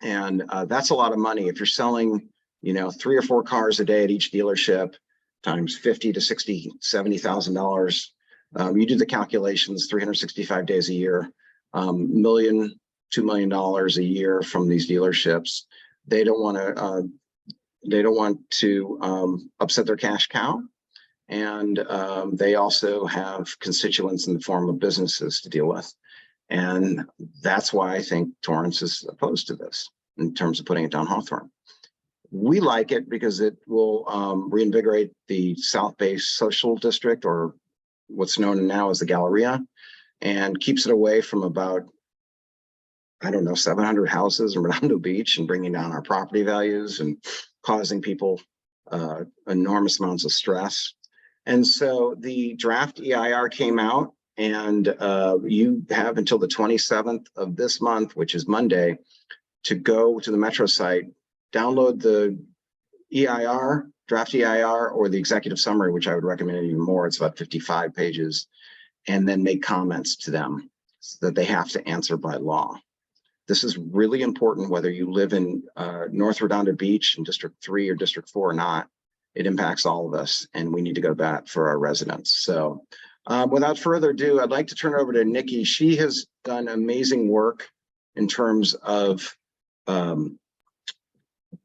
and that's a lot of money. If you're selling, 3 or 4 cars a day at each dealership, times 50 to 60, $70,000. You do the calculations, 365 days a year, $1 million, $2 million a year from these dealerships. They don't want to upset their cash cow. And they also have constituents in the form of businesses to deal with. And that's why I think Torrance is opposed to this in terms of putting it down Hawthorne. We like it because it will reinvigorate the South Bay Social District, or what's known now as the Galleria, and keeps it away from about, 700 houses in Redondo Beach, and bringing down our property values and causing people enormous amounts of stress. And so the draft EIR came out, and you have until the 27th of this month, which is Monday, to go to the Metro site, download the EIR, draft EIR, or the executive summary, which I would recommend even more. It's about 55 pages, and then make comments to them so that they have to answer by law. This is really important whether you live in North Redondo Beach in District 3 or District 4 or not. It impacts all of us, and we need to go to bat for our residents. So without further ado, I'd like to turn it over to Nikki. She has done amazing work in terms of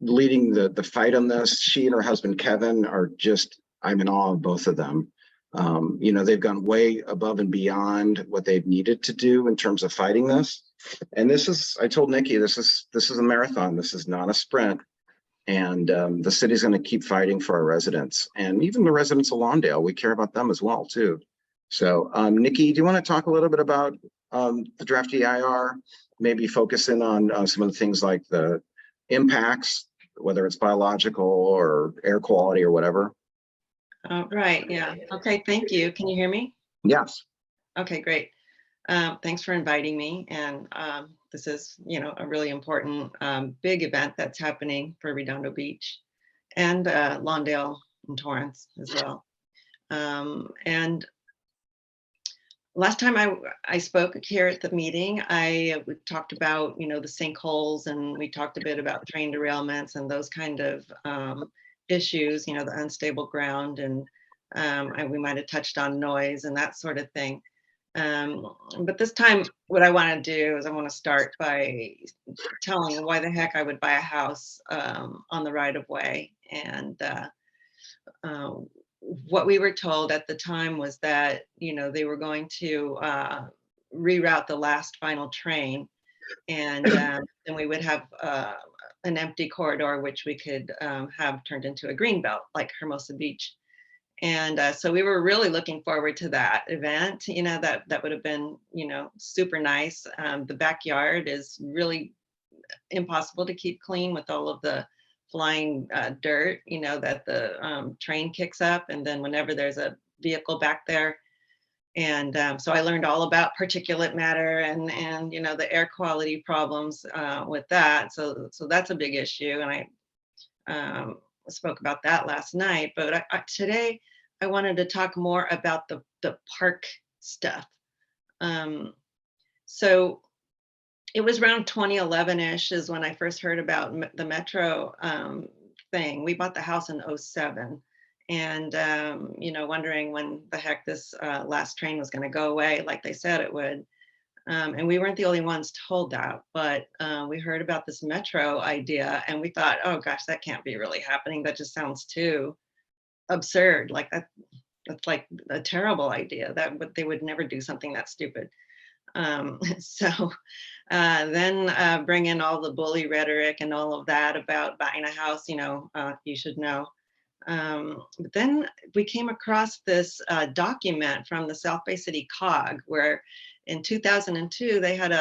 leading the fight on this. She and her husband, Kevin, are just, I'm in awe of both of them. They've gone way above and beyond what they've needed to do in terms of fighting this. And this is, I told Nikki, this is a marathon. This is not a sprint. And the city's going to keep fighting for our residents, and even the residents of Lawndale. We care about them as well, too. So, Nikki, do you want to talk a little bit about the draft EIR? Maybe focus in on some of the things like the impacts, whether it's biological or air quality or whatever. Right. Yeah. Okay. Thank you. Can you hear me? Yes. Okay, great. Thanks for inviting me. And this is, a really important big event that's happening for Redondo Beach and Lawndale and Torrance as well. And last time I spoke here at the meeting, we talked about, the sinkholes, and we talked a bit about train derailments and those kind of issues, the unstable ground, and we might have touched on noise and that sort of thing. But this time, what I want to do is I want to start by telling why the heck I would buy a house on the right of way. And what we were told at the time was that, they were going to reroute the last final train, and then we would have an empty corridor, which we could have turned into a green belt like Hermosa Beach. And so we were really looking forward to that event. That would have been, super nice. The backyard is really impossible to keep clean with all of the flying dirt, that the train kicks up. And then whenever there's a vehicle back there. And so I learned all about particulate matter and the air quality problems with that. So that's a big issue. And I spoke about that last night, but today I wanted to talk more about the park stuff. So it was around 2011-ish is when I first heard about the Metro thing. We bought the house in 2007, and wondering when the heck this last train was going to go away, like they said it would. And we weren't the only ones told that, but we heard about this Metro idea, and we thought, oh gosh, that can't be really happening. That just sounds too absurd. Like that's like a terrible idea. But they would never do something that stupid. So then bring in all the bully rhetoric and all of that about buying a house. You should know. But then we came across this document from the South Bay City COG, where in 2002 they had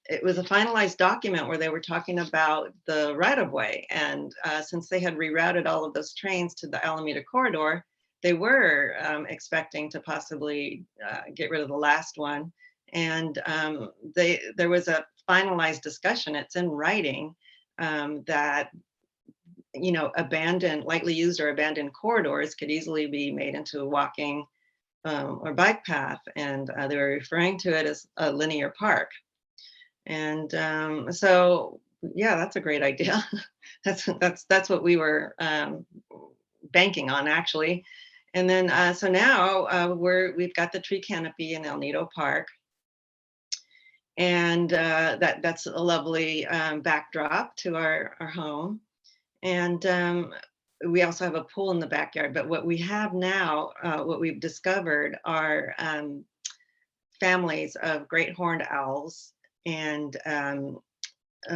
it was a finalized document where they were talking about the right of way. And since they had rerouted all of those trains to the Alameda corridor, they were expecting to possibly get rid of the last one. And there was a finalized discussion, it's in writing, that abandoned, lightly used or abandoned corridors could easily be made into a walking or bike path. And they were referring to it as a linear park. And so, yeah, that's a great idea. that's what we were banking on, actually. And then so now we've got the tree canopy in El Nido Park, and that's a lovely backdrop to our home. And we also have a pool in the backyard. But what we have now, what we've discovered, are families of great horned owls and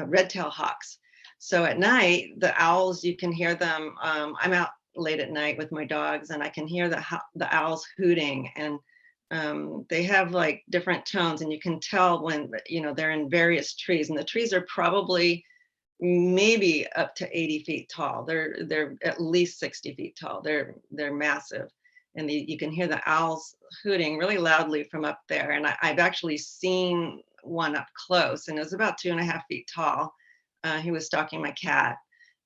red-tailed hawks. So at night, the owls, you can hear them. I'm out late at night with my dogs, and I can hear the owls hooting, and they have like different tones, and you can tell when they're in various trees, and the trees are probably maybe up to 80 feet tall. They're at least 60 feet tall. They're massive, and you can hear the owls hooting really loudly from up there. And I've actually seen one up close, and it was about 2.5 feet tall. He was stalking my cat,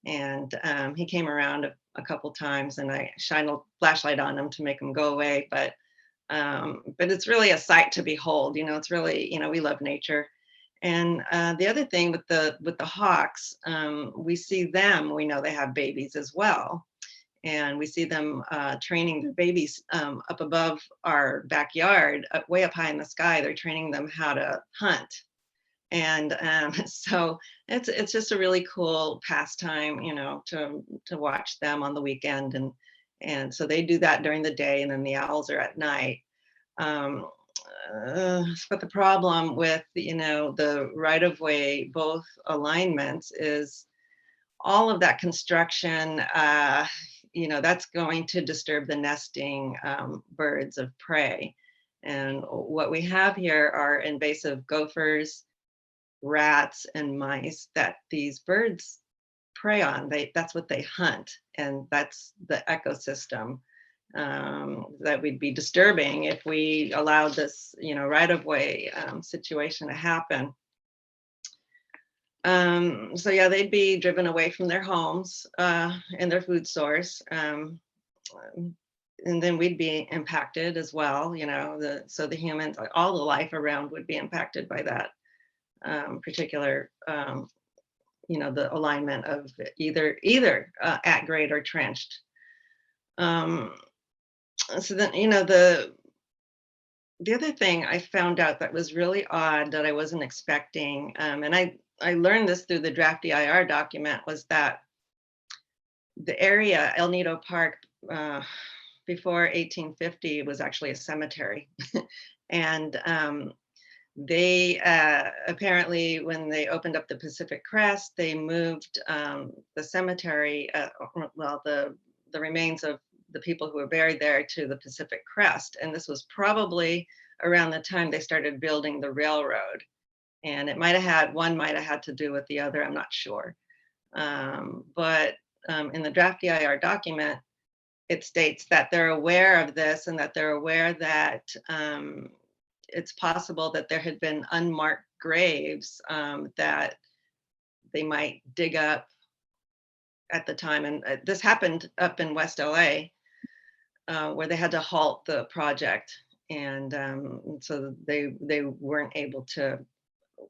and he came around a couple times, and I shined a flashlight on him to make him go away. But it's really a sight to behold. It's really, we love nature. And the other thing with the hawks, we see them. We know they have babies as well, and we see them training their babies up above our backyard, way up high in the sky. They're training them how to hunt. And so it's just a really cool pastime, to watch them on the weekend. And so they do that during the day, and then the owls are at night. But the problem with, the right-of-way, both alignments, is all of that construction, that's going to disturb the nesting birds of prey. And what we have here are invasive gophers, rats, and mice that these birds prey on. That's what they hunt, and that's the ecosystem that we'd be disturbing if we allowed this, right-of-way situation to happen. So yeah, they'd be driven away from their homes and their food source, and then we'd be impacted as well. So the humans, all the life around, would be impacted by that particular, the alignment of either at grade or trenched. So then, the other thing I found out that was really odd, that I wasn't expecting, and I learned this through the draft EIR document, was that the area, El Nido Park, before 1850 was actually a cemetery. And they apparently, when they opened up the Pacific Crest, they moved the cemetery, the remains of the people who were buried there, to the Pacific Crest. And this was probably around the time they started building the railroad. And one might have had to do with the other, I'm not sure. But in the draft EIR document, it states that they're aware of this, and that they're aware that it's possible that there had been unmarked graves that they might dig up at the time. And this happened up in West LA, where they had to halt the project. And so they weren't able to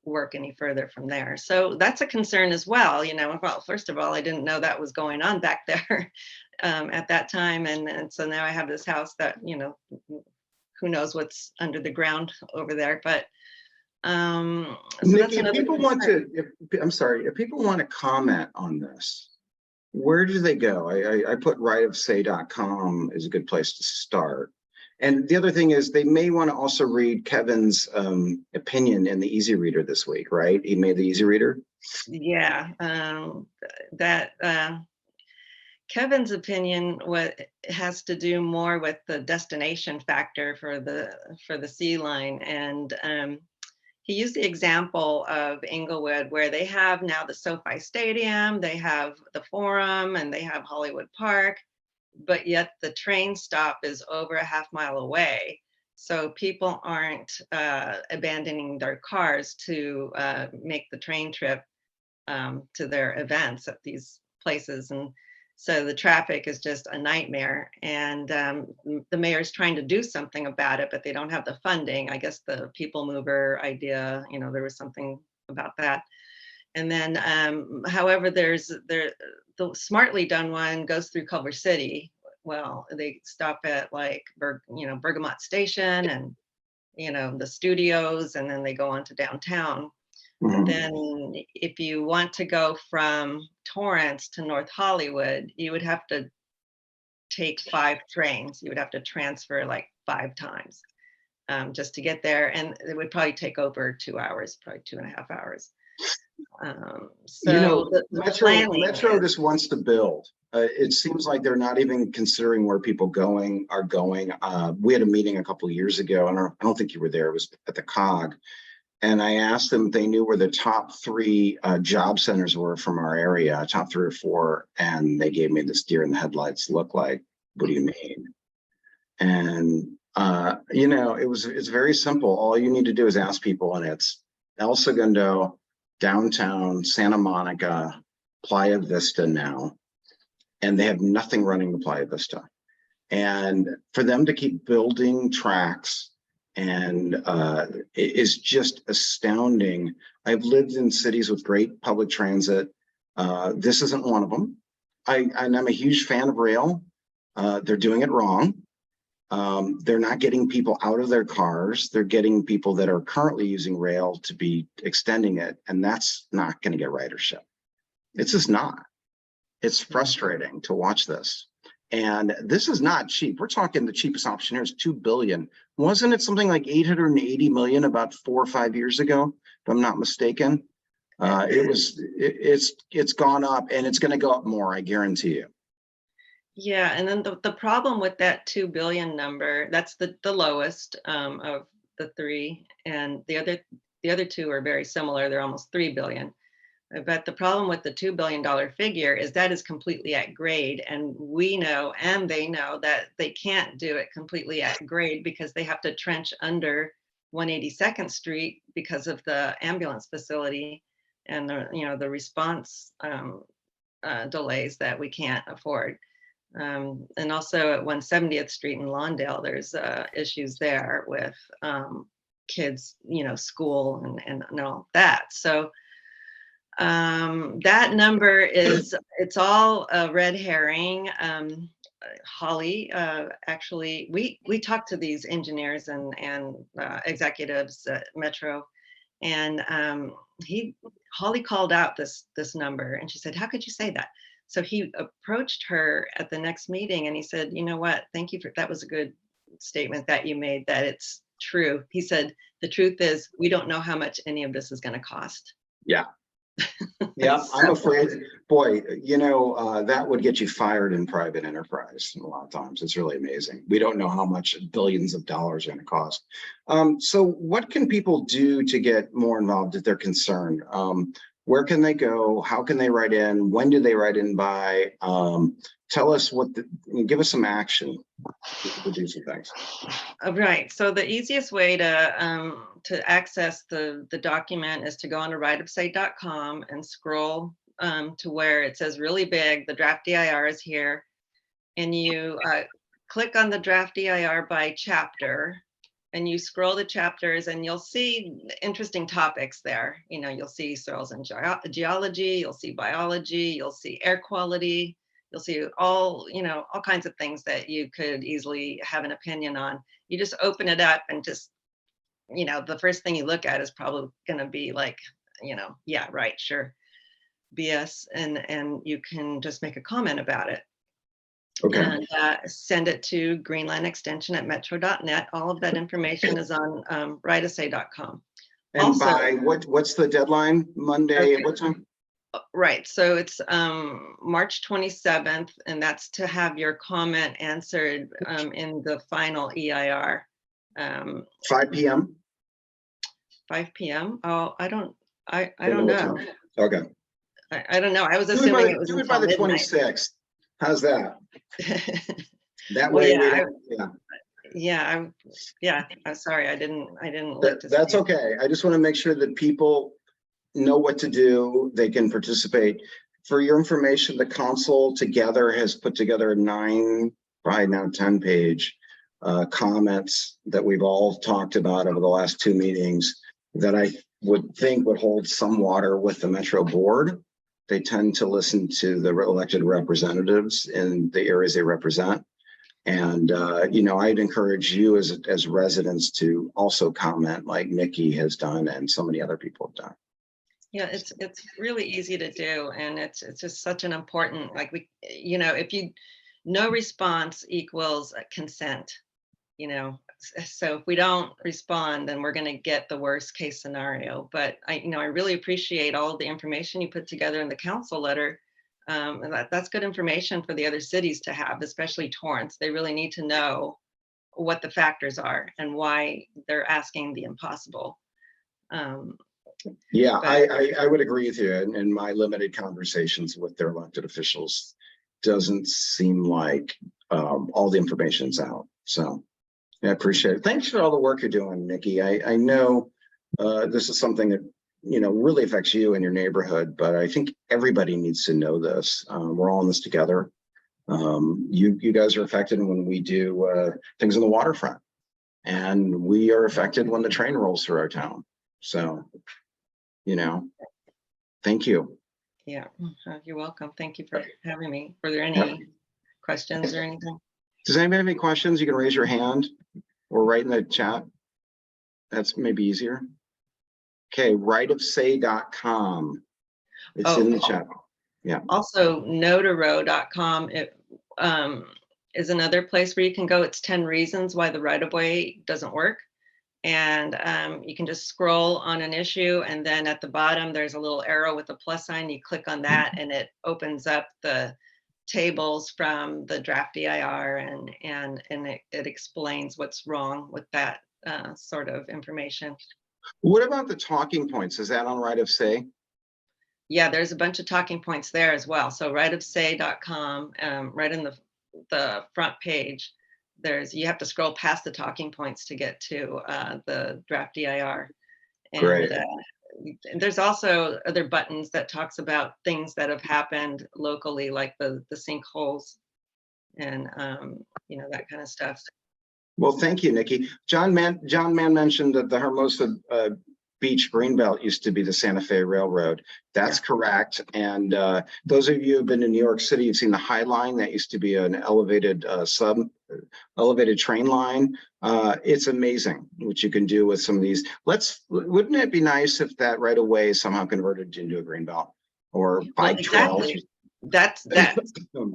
work any further from there. So that's a concern as well. Well, first of all, I didn't know that was going on back there at that time. And so now I have this house that, who knows what's under the ground over there. But so that's Nikki, if people want to comment on this, where do they go? I put rightofsay.com is a good place to start. And the other thing is, they may want to also read Kevin's opinion in the Easy Reader this week, right? He made the Easy Reader. Yeah, Kevin's opinion has to do more with the destination factor for the sea line, and he used the example of Inglewood, where they have now the SoFi Stadium, they have the Forum, and they have Hollywood Park, but yet the train stop is over a half-mile away. So people aren't abandoning their cars to make the train trip to their events at these places. And so the traffic is just a nightmare. And the mayor's trying to do something about it, but they don't have the funding. I guess the people mover idea, there was something about that. And then, however, the smartly done one goes through Culver City. Well, they stop at like, Bergamot Station and, the studios, and then they go on to downtown. Mhm. Then if you want to go from Torrance to North Hollywood, you would have to take 5 trains. You would have to transfer like 5 times just to get there. And it would probably take over 2 hours, probably 2.5 hours. So the Metro just wants to build. It seems like they're not even considering where people are going. We had a meeting a couple of years ago, and I don't think you were there. It was at the COG. And I asked them if they knew where the top 3 job centers were from our area, top 3 or 4. And they gave me this deer in the headlights look like, what do you mean? And, it's very simple. All you need to do is ask people, and it's El Segundo, downtown, Santa Monica, Playa Vista now. And they have nothing running the Playa Vista. And for them to keep building tracks, and it is just astounding. I've lived in cities with great public transit. This isn't one of them. I'm a huge fan of rail. They're doing it wrong. They're not getting people out of their cars. They're getting people that are currently using rail to be extending it, and that's not going to get ridership. It's just not. It's frustrating to watch this. And this is not cheap. We're talking the cheapest option here is $2 billion. Wasn't it something like 880 million about 4 or 5 years ago, if I'm not mistaken? It's gone up, and it's going to go up more, I guarantee you. Yeah, and then the problem with that 2 billion number, that's the lowest of the 3, and the other 2 are very similar. They're almost 3 billion. But the problem with the $2 billion figure is that is completely at grade. And we know, and they know, that they can't do it completely at grade because they have to trench under 182nd Street because of the ambulance facility and the response delays that we can't afford. And also at 170th Street in Lawndale, there's issues there with kids, school and all that. So that number it's all a red herring. Holly, actually, we talked to these engineers and executives at Metro, and Holly called out this number, and she said, "How could you say that?" So he approached her at the next meeting, and he said, "You know what? Thank you that was a good statement that you made, that it's true." He said, "The truth is, we don't know how much any of this is going to cost." Yeah. Yeah, I'm afraid, boy, that would get you fired in private enterprise a lot of times. It's really amazing. We don't know how much billions of dollars are going to cost. So what can people do to get more involved if they're concerned? Where can they go? How can they write in? When do they write in by? Tell us give us some action to do some things. Right. So the easiest way to access the document is to go on to rightofsight.com and scroll to where it says really big, the draft DIR is here. And you click on the draft DIR by chapter, and you scroll the chapters, and you'll see interesting topics there. You'll see soils and geology, you'll see biology, you'll see air quality. You'll see all kinds of things that you could easily have an opinion on. You just open it up, and just, the first thing you look at is probably going to be like, yeah, right, sure, BS. And you can just make a comment about it. Okay. And send it to greenlineextension@metro.net. All of that information is on rightofsay.com. And Also, by what's the deadline? Monday, Okay. what time? Right. So it's March 27th, and that's to have your comment answered in the final EIR. 5 p.m. 5 PM? Oh, I don't Don't know. what time. Okay. I don't know. I was Do it assuming it was do it by until the midnight. 26th. How's that? That Well, way yeah, we I- don't, yeah. I'm sorry. I didn't look to That's see. okay. I just want to make sure that people know what to do. They can participate. For your information, the council together has put together 9, probably now 10-page comments that we've all talked about over the last 2 meetings that I would think would hold some water with the Metro Board. They tend to listen to the elected representatives in the areas they represent. And, I'd encourage you as residents to also comment like Nikki has done and so many other people have done. Yeah, it's really easy to do, and it's just such an important, like, if no response equals consent, so if we don't respond, then we're going to get the worst case scenario. But I really appreciate all the information you put together in the council letter. And that's good information for the other cities to have, especially Torrance. They really need to know what the factors are and why they're asking the impossible. Yeah, But- I would agree with you. In my limited conversations with their elected officials, doesn't seem like all the information's out. So I appreciate it. Thanks for all the work you're doing, Nikki. I know this is something that really affects you and your neighborhood, but I think everybody needs to know this. We're all in this together. You guys are affected when we do things on the waterfront, and we are affected when the train rolls through our town. So, thank you. Yeah, you're welcome. Thank you for having me. Were there any questions or anything? Does anybody have any questions? You can raise your hand or write in the chat. That's maybe easier. Okay, rightofsay.com. It's in the chat. Yeah. Also, notaro.com is another place where you can go. It's 10 reasons why the right-of-way doesn't work. And you can just scroll on an issue, and then at the bottom, there's a little arrow with a plus sign. You click on that, and it opens up the tables from the draft EIR, and it explains what's wrong with that sort of information. What about the talking points? Is that on Right of Say? Yeah, there's a bunch of talking points there as well. So rightofsay.com, right in the front page, you have to scroll past the talking points to get to the draft EIR. And Great. There's also other buttons that talks about things that have happened locally, like the sinkholes and that kind of stuff. Well, thank you, Nikki. John Mann mentioned that the Hermosa Beach Greenbelt used to be the Santa Fe Railroad. That's correct. And those of you who've been to New York City, you've seen the High Line. That used to be an elevated train line. It's amazing what you can do with some of these. Wouldn't it be nice if that right away somehow converted into a greenbelt or bike trails? Exactly.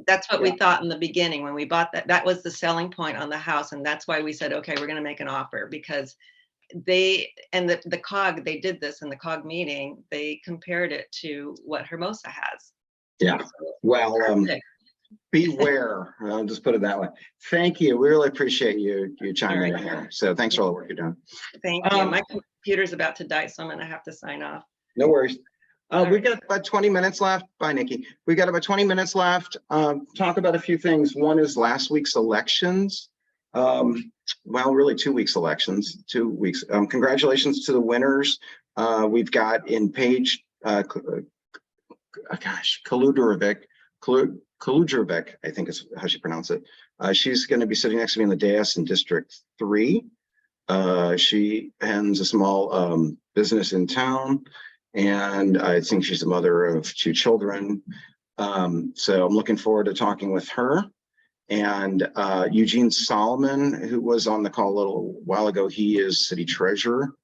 That's what we thought in the beginning when we bought that. That was the selling point on the house, and that's why we said, okay, we're going to make an offer, because the COG, they did this in the COG meeting. They compared it to what Hermosa has. Yeah. Well, beware. I'll just put it that way. Thank you. We really appreciate you chiming in here. So thanks for all the work you're doing. Thank you. My computer's about to die, so I'm going to have to sign off. No worries. We've got about 20 minutes left. Bye, Nikki. We've got about 20 minutes left. Talk about a few things. One is last week's elections. Well, really 2 weeks elections, 2 weeks. Congratulations to the winners. We've got in Paige, Kalujevic, I think is how she pronounced it. She's going to be sitting next to me in the dais in District 3. She owns a small business in town, and I think she's the mother of 2 children. So I'm looking forward to talking with her. And Eugene Solomon, who was on the call a little while ago, he is city treasurer.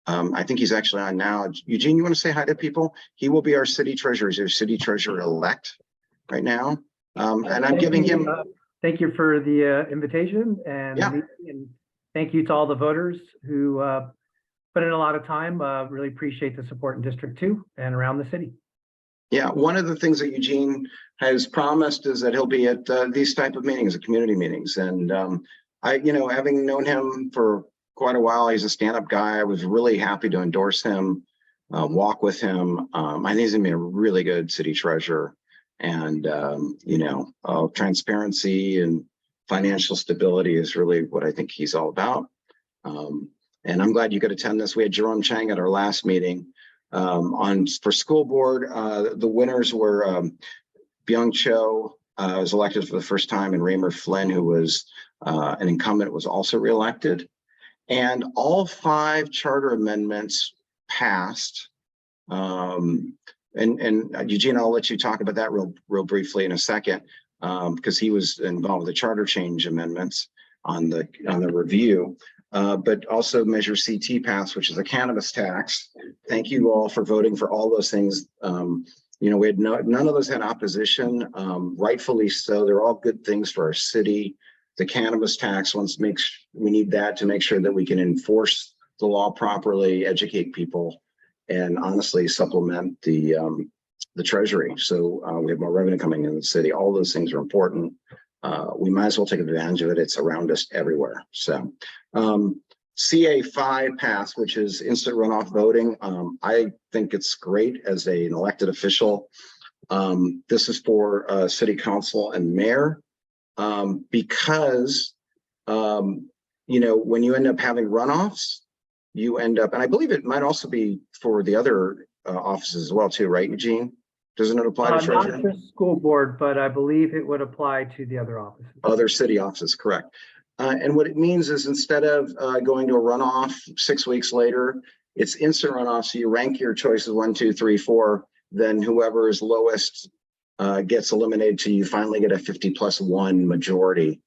I think he's actually on now. Eugene, you want to say hi to people? He will be our city treasurer. He's our city treasurer elect right now. And I'm giving him. Thank you for the invitation, and, and thank you to all the voters who put in a lot of time. Really appreciate the support in District 2 and around the city. Yeah, one of the things that Eugene has promised is that he'll be at these type of meetings, community meetings. And having known him for quite a while. He's a stand-up guy. I was really happy to endorse him, walk with him. I think he's gonna be a really good city treasurer. And, transparency and financial stability is really what I think he's all about. And I'm glad you could attend this. We had Jerome Chang at our last meeting for school board. The winners were Byung Cho, was elected for the first time, and Raymer Flynn, who was an incumbent, was also reelected. And all 5 charter amendments passed. And Eugene, I'll let you talk about that real briefly in a second, because he was involved with the charter change amendments on the review. But also Measure CT passed, which is a cannabis tax. Thank you all for voting for all those things. We had none of those had opposition, rightfully so. They're all good things for our city. The cannabis tax we need that to make sure that we can enforce the law properly, educate people, and honestly supplement the treasury. So we have more revenue coming in the city. All those things are important. We might as well take advantage of it. It's around us everywhere. So CA5 passed, which is instant runoff voting. I think it's great as an elected official. This is for city council and mayor, because when you end up having runoffs, you end up, and I believe it might also be for the other offices as well too, right, Eugene? Doesn't it apply to treasurer? Not just school board, but I believe it would apply to the other offices. Other city offices, correct. And what it means is instead of going to a runoff 6 weeks later, it's instant runoff. So you rank your choices 1, 2, 3, 4. Then whoever is lowest gets eliminated till you finally get a 50+1 majority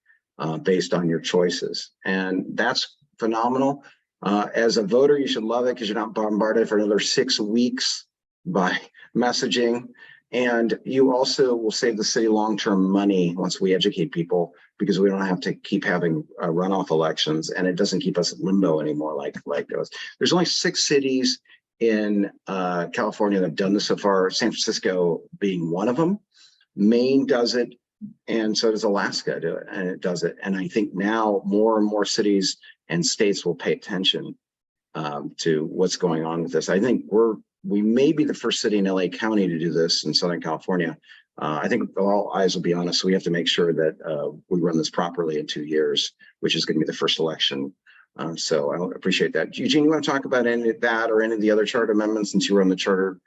based on your choices. And that's phenomenal. As a voter, you should love it because you're not bombarded for another 6 weeks by messaging. And you also will save the city long-term money once we educate people, because we don't have to keep having runoff elections, and it doesn't keep us in limbo anymore like those. There's only 6 cities in California that have done this so far, San Francisco being one of them. Maine does it, and so does Alaska do it, and it does it. And I think now more and more cities and states will pay attention to what's going on with this. I think we may be the first city in LA County to do this in Southern California. I think all eyes will be on us. So we have to make sure that we run this properly in 2 years, which is going to be the first election. So I appreciate that. Eugene, you want to talk about any of that or any of the other charter amendments since you were on the Charter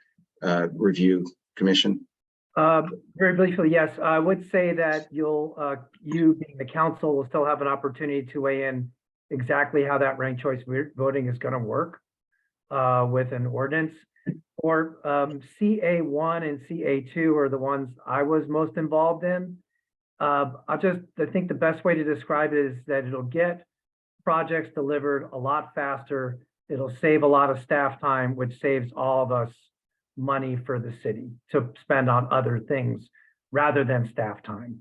Review Commission? Very briefly, yes. I would say that you being the council will still have an opportunity to weigh in exactly how that ranked choice voting is going to work with an ordinance. Or CA1 and CA2 are the ones I was most involved in. I think the best way to describe it is that it'll get projects delivered a lot faster. It'll save a lot of staff time, which saves all of us money for the city to spend on other things rather than staff time.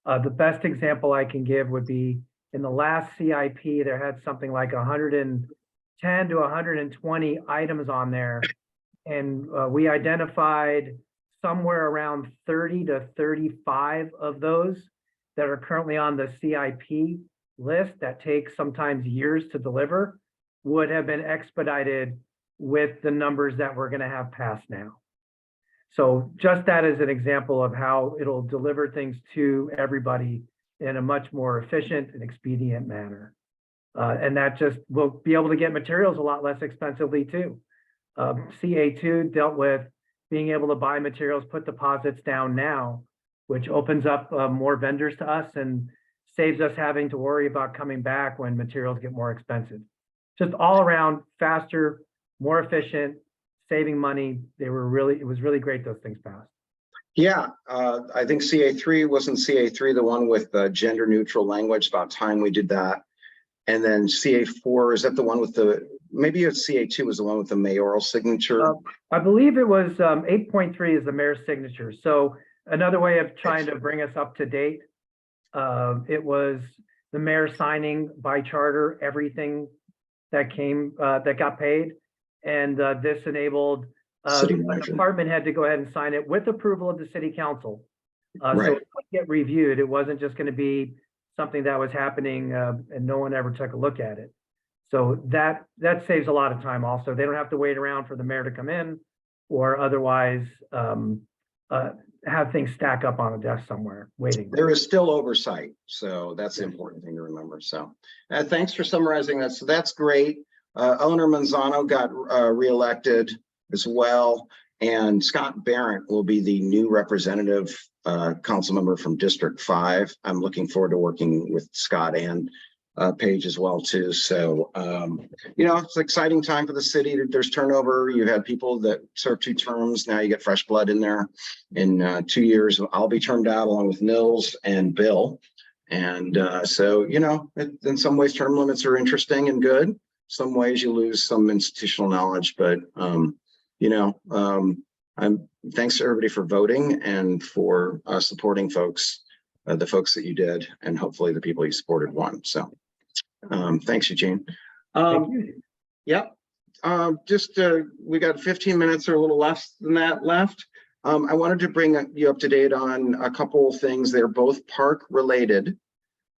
The best example I can give would be in the last CIP, there had something like 110 to 120 items on there. And we identified somewhere around 30 to 35 of those that are currently on the CIP list that takes sometimes years to deliver, would have been expedited with the numbers that we're going to have passed now. So just that as an example of how it'll deliver things to everybody in a much more efficient and expedient manner. And that just will be able to get materials a lot less expensively too. CA2 dealt with being able to buy materials, put deposits down now, which opens up more vendors to us and saves us having to worry about coming back when materials get more expensive. Just all around faster, more efficient, saving money. It was really great those things passed. Yeah, I think CA3 wasn't CA3 the one with the gender neutral language. About time we did that. And then CA4, is that the one with maybe it's CA2 was the one with the mayoral signature? I believe it was 8.3 is the mayor's signature. So another way of trying to bring us up to date, it was the mayor signing by charter everything that got paid. And this enabled the department head to go ahead and sign it with approval of the city council. Right. So it would get reviewed. It wasn't just going to be something that was happening and no one ever took a look at it. So that saves a lot of time also. They don't have to wait around for the mayor to come in or otherwise have things stack up on a desk somewhere waiting. There is still oversight, so that's the important thing to remember. So thanks for summarizing that. So that's great. Eleanor Manzano got reelected as well, and Scott Barrett will be the new representative council member from District 5. I'm looking forward to working with Scott and Paige as well too. So you know, it's an exciting time for the city. There's turnover. You've had people that serve 2 terms. Now you get fresh blood in there. In 2 years, I'll be termed out along with Nils and Bill. And so, you know, in some ways, term limits are interesting and good. Some ways you lose some institutional knowledge, but you know, thanks to everybody for voting and for supporting folks, the folks that you did, and hopefully the people you supported won. So thanks, Eugene. Thank you. Yep. Just we got 15 minutes or a little less than that left. I wanted to bring you up to date on a couple of things. They're both park related.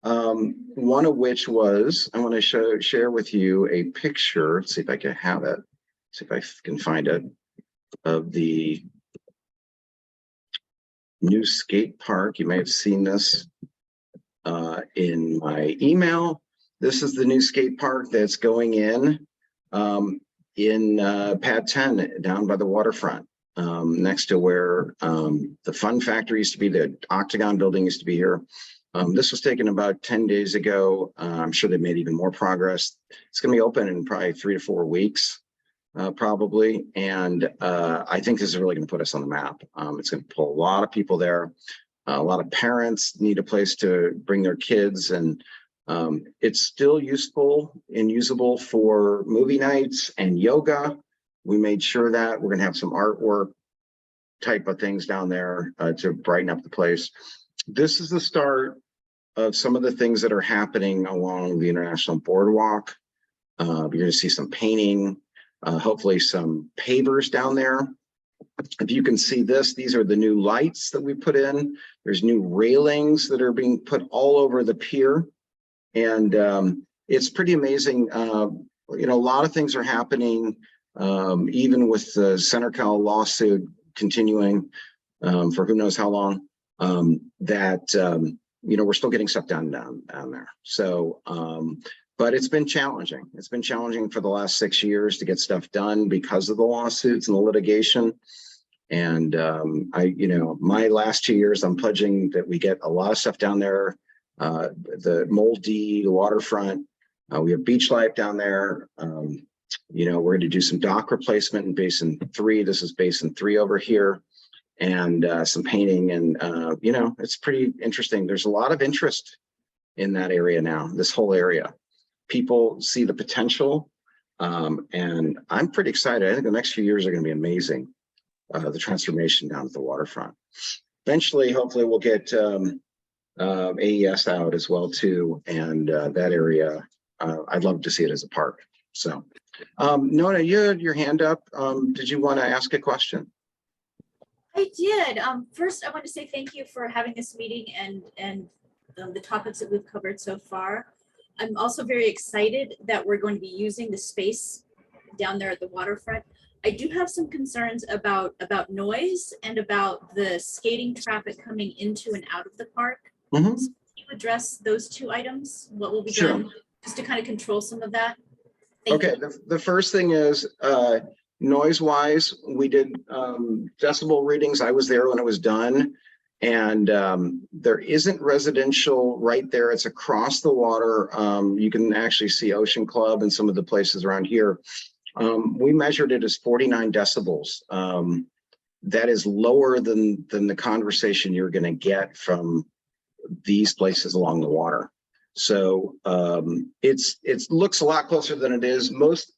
One of which was, I want to share with you a picture. Let's see if I can have it. See if I can find it, of the new skate park. You may have seen this in my email. This is the new skate park that's going in Pad 10 down by the waterfront, next to where the Fun Factory used to be. The Octagon building used to be here. This was taken about 10 days ago. I'm sure they made even more progress. It's going to be open in probably 3 to 4 weeks, probably. And I think this is really going to put us on the map. It's going to pull a lot of people there. A lot of parents need a place to bring their kids, and it's still useful and usable for movie nights and yoga. We made sure that we're going to have some artwork type of things down there to brighten up the place. This is the start of some of the things that are happening along the International Boardwalk. You're going to see some painting, hopefully some pavers down there. If you can see this, these are the new lights that we put in. There's new railings that are being put all over the pier. And it's pretty amazing. You know, a lot of things are happening, even with the CenterCal lawsuit continuing for who knows how long. You know, we're still getting stuff done down there. So, but it's been challenging. It's been challenging for the last 6 years to get stuff done because of the lawsuits and the litigation. And you know, my last 2 years, I'm pledging that we get a lot of stuff down there. The Moldy, the waterfront, we have beach life down there. You know, we're going to do some dock replacement in Basin 3. This is Basin 3 over here. And some painting, and you know, it's pretty interesting. There's a lot of interest in that area now, this whole area. People see the potential, and I'm pretty excited. I think the next few years are going to be amazing, the transformation down at the waterfront. Eventually, hopefully we'll get AES out as well too, and that area, I'd love to see it as a park. So Nona, you had your hand up. Did you want to ask a question? I did. First, I want to say thank you for having this meeting and the topics that we've covered so far. I'm also very excited that we're going to be using the space down there at the waterfront. I do have some concerns about noise and about the skating traffic coming into and out of the park. Mm-hmm. So can you address those 2 items? What will be Sure. done just to kind of control some of that? Thank Okay, the first thing is noise wise, we did decibel readings. I was there when it was done, and there isn't residential right there. It's across the water. You can actually see Ocean Club and some of the places around here. We measured it as 49 decibels. That is lower than the conversation you're going to get from these places along the water. So it looks a lot closer than it is. Most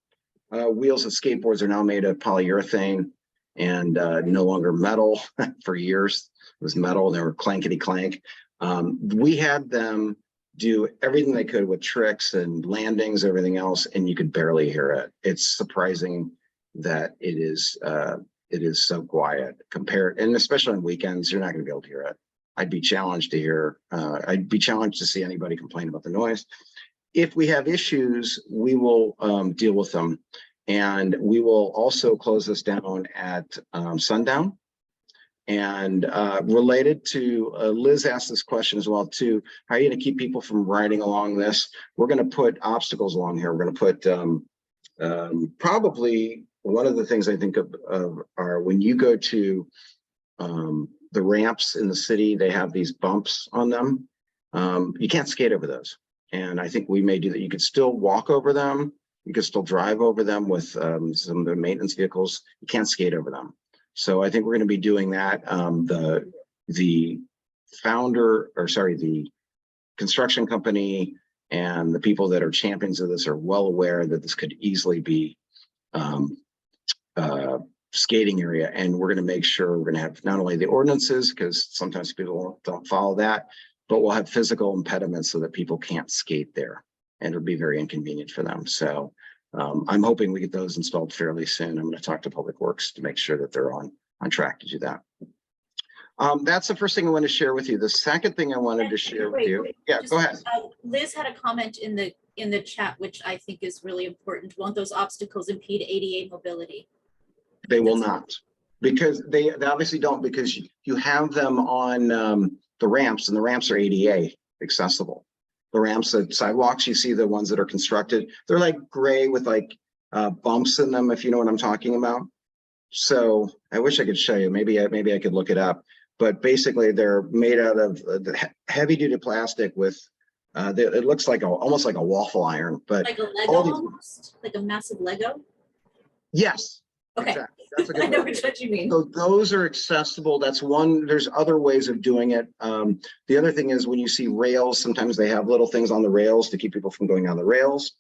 wheels and skateboards are now made of polyurethane and no longer metal. For years it was metal and they were clankety clank. We had them do everything they could with tricks and landings, everything else, and you could barely hear it. It's surprising that it is so quiet compared, and especially on weekends, you're not going to be able to hear it. I'd be challenged to hear, I'd be challenged to see anybody complain about the noise. if we have issues, we will deal with them. And we will also close this down at sundown. And related to, Liz asked this question as well too, how are you going to keep people from riding along this? We're going to put obstacles along here. We're going to put probably one of the things I think of are when you go to the ramps in the city, they have these bumps on them. You can't skate over those. And I think we may do that. You could still walk over them. You could still drive over them with some of the maintenance vehicles. You can't skate over them. So I think we're going to be doing that. The founder, or sorry, the construction company and the people that are champions of this are well aware that this could easily be skating area. And we're going to make sure we're going to have not only the ordinances, because sometimes people don't follow that, but we'll have physical impediments so that people can't skate there. And it'll be very inconvenient for them. So I'm hoping we get those installed fairly soon. I'm going to talk to Public Works to make sure that they're on track to do that. That's the first thing I want to share with you. The second thing I wanted to share with you. Yeah, go ahead. Liz had a comment in the chat, which I think is really important. Won't those obstacles impede ADA mobility? They will not, because they obviously don't, because you have them on the ramps, and the ramps are ADA accessible. The ramps, the sidewalks, you see the ones that are constructed, they're like gray with like bumps in them, if you know what I'm talking about. So I wish I could show you, maybe I could look it up, but basically they're made out of heavy duty plastic with, it looks like almost like a waffle iron, but like a Lego almost, like a massive Lego. Yes. Okay. Exactly. That's a good I know one. what you mean. So those are accessible. That's one. There's other ways of doing it. The other thing is when you see rails, sometimes they have little things on the rails to keep people from going on the rails.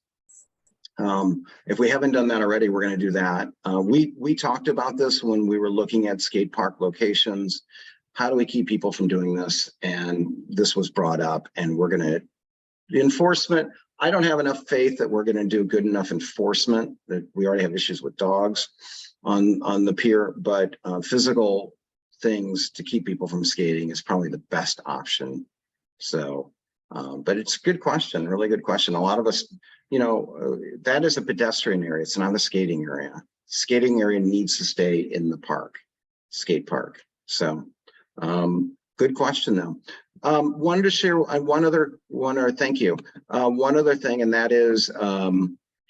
If we haven't done that already, we're going to do that. We talked about this when we were looking at skate park locations. How do we keep people from doing this? And this was brought up, and we're going to enforcement. I don't have enough faith that we're going to do good enough enforcement. That we already have issues with dogs on the pier, but physical things to keep people from skating is probably the best option. So, but it's a good question, really good question. A lot of us, you know, that is a pedestrian area. It's not a skating area. Skating area needs to stay in the park, skate park. So, good question though. Wanted to share one other thank you. One other thing, and that is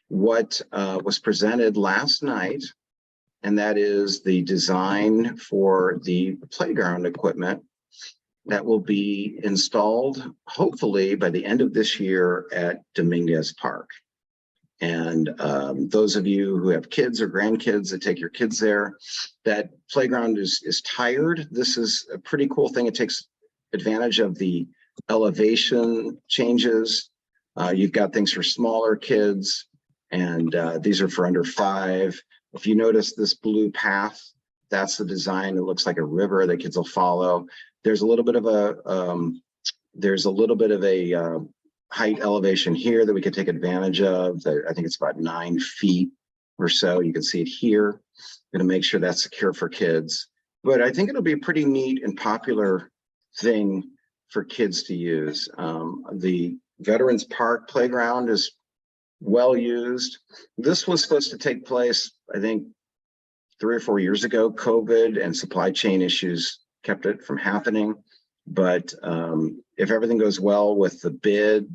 what was presented last night. And that is the design for the playground equipment that will be installed, hopefully by the end of this year at Dominguez Park. And those of you who have kids or grandkids that take your kids there, that playground is tired. This is a pretty cool thing. It takes advantage of the elevation changes. You've got things for smaller kids, and these are for under 5. If you notice this blue path, that's the design. It looks like a river that kids will follow. There's a little bit of a height elevation here that we could take advantage of. I think it's about 9 feet or so. You can see it here. I'm going to make sure that's secure for kids. But I think it'll be a pretty neat and popular thing for kids to use. The Veterans Park playground is well used. This was supposed to take place, I think, 3 or 4 years ago. COVID and supply chain issues kept it from happening. But if everything goes well with the bid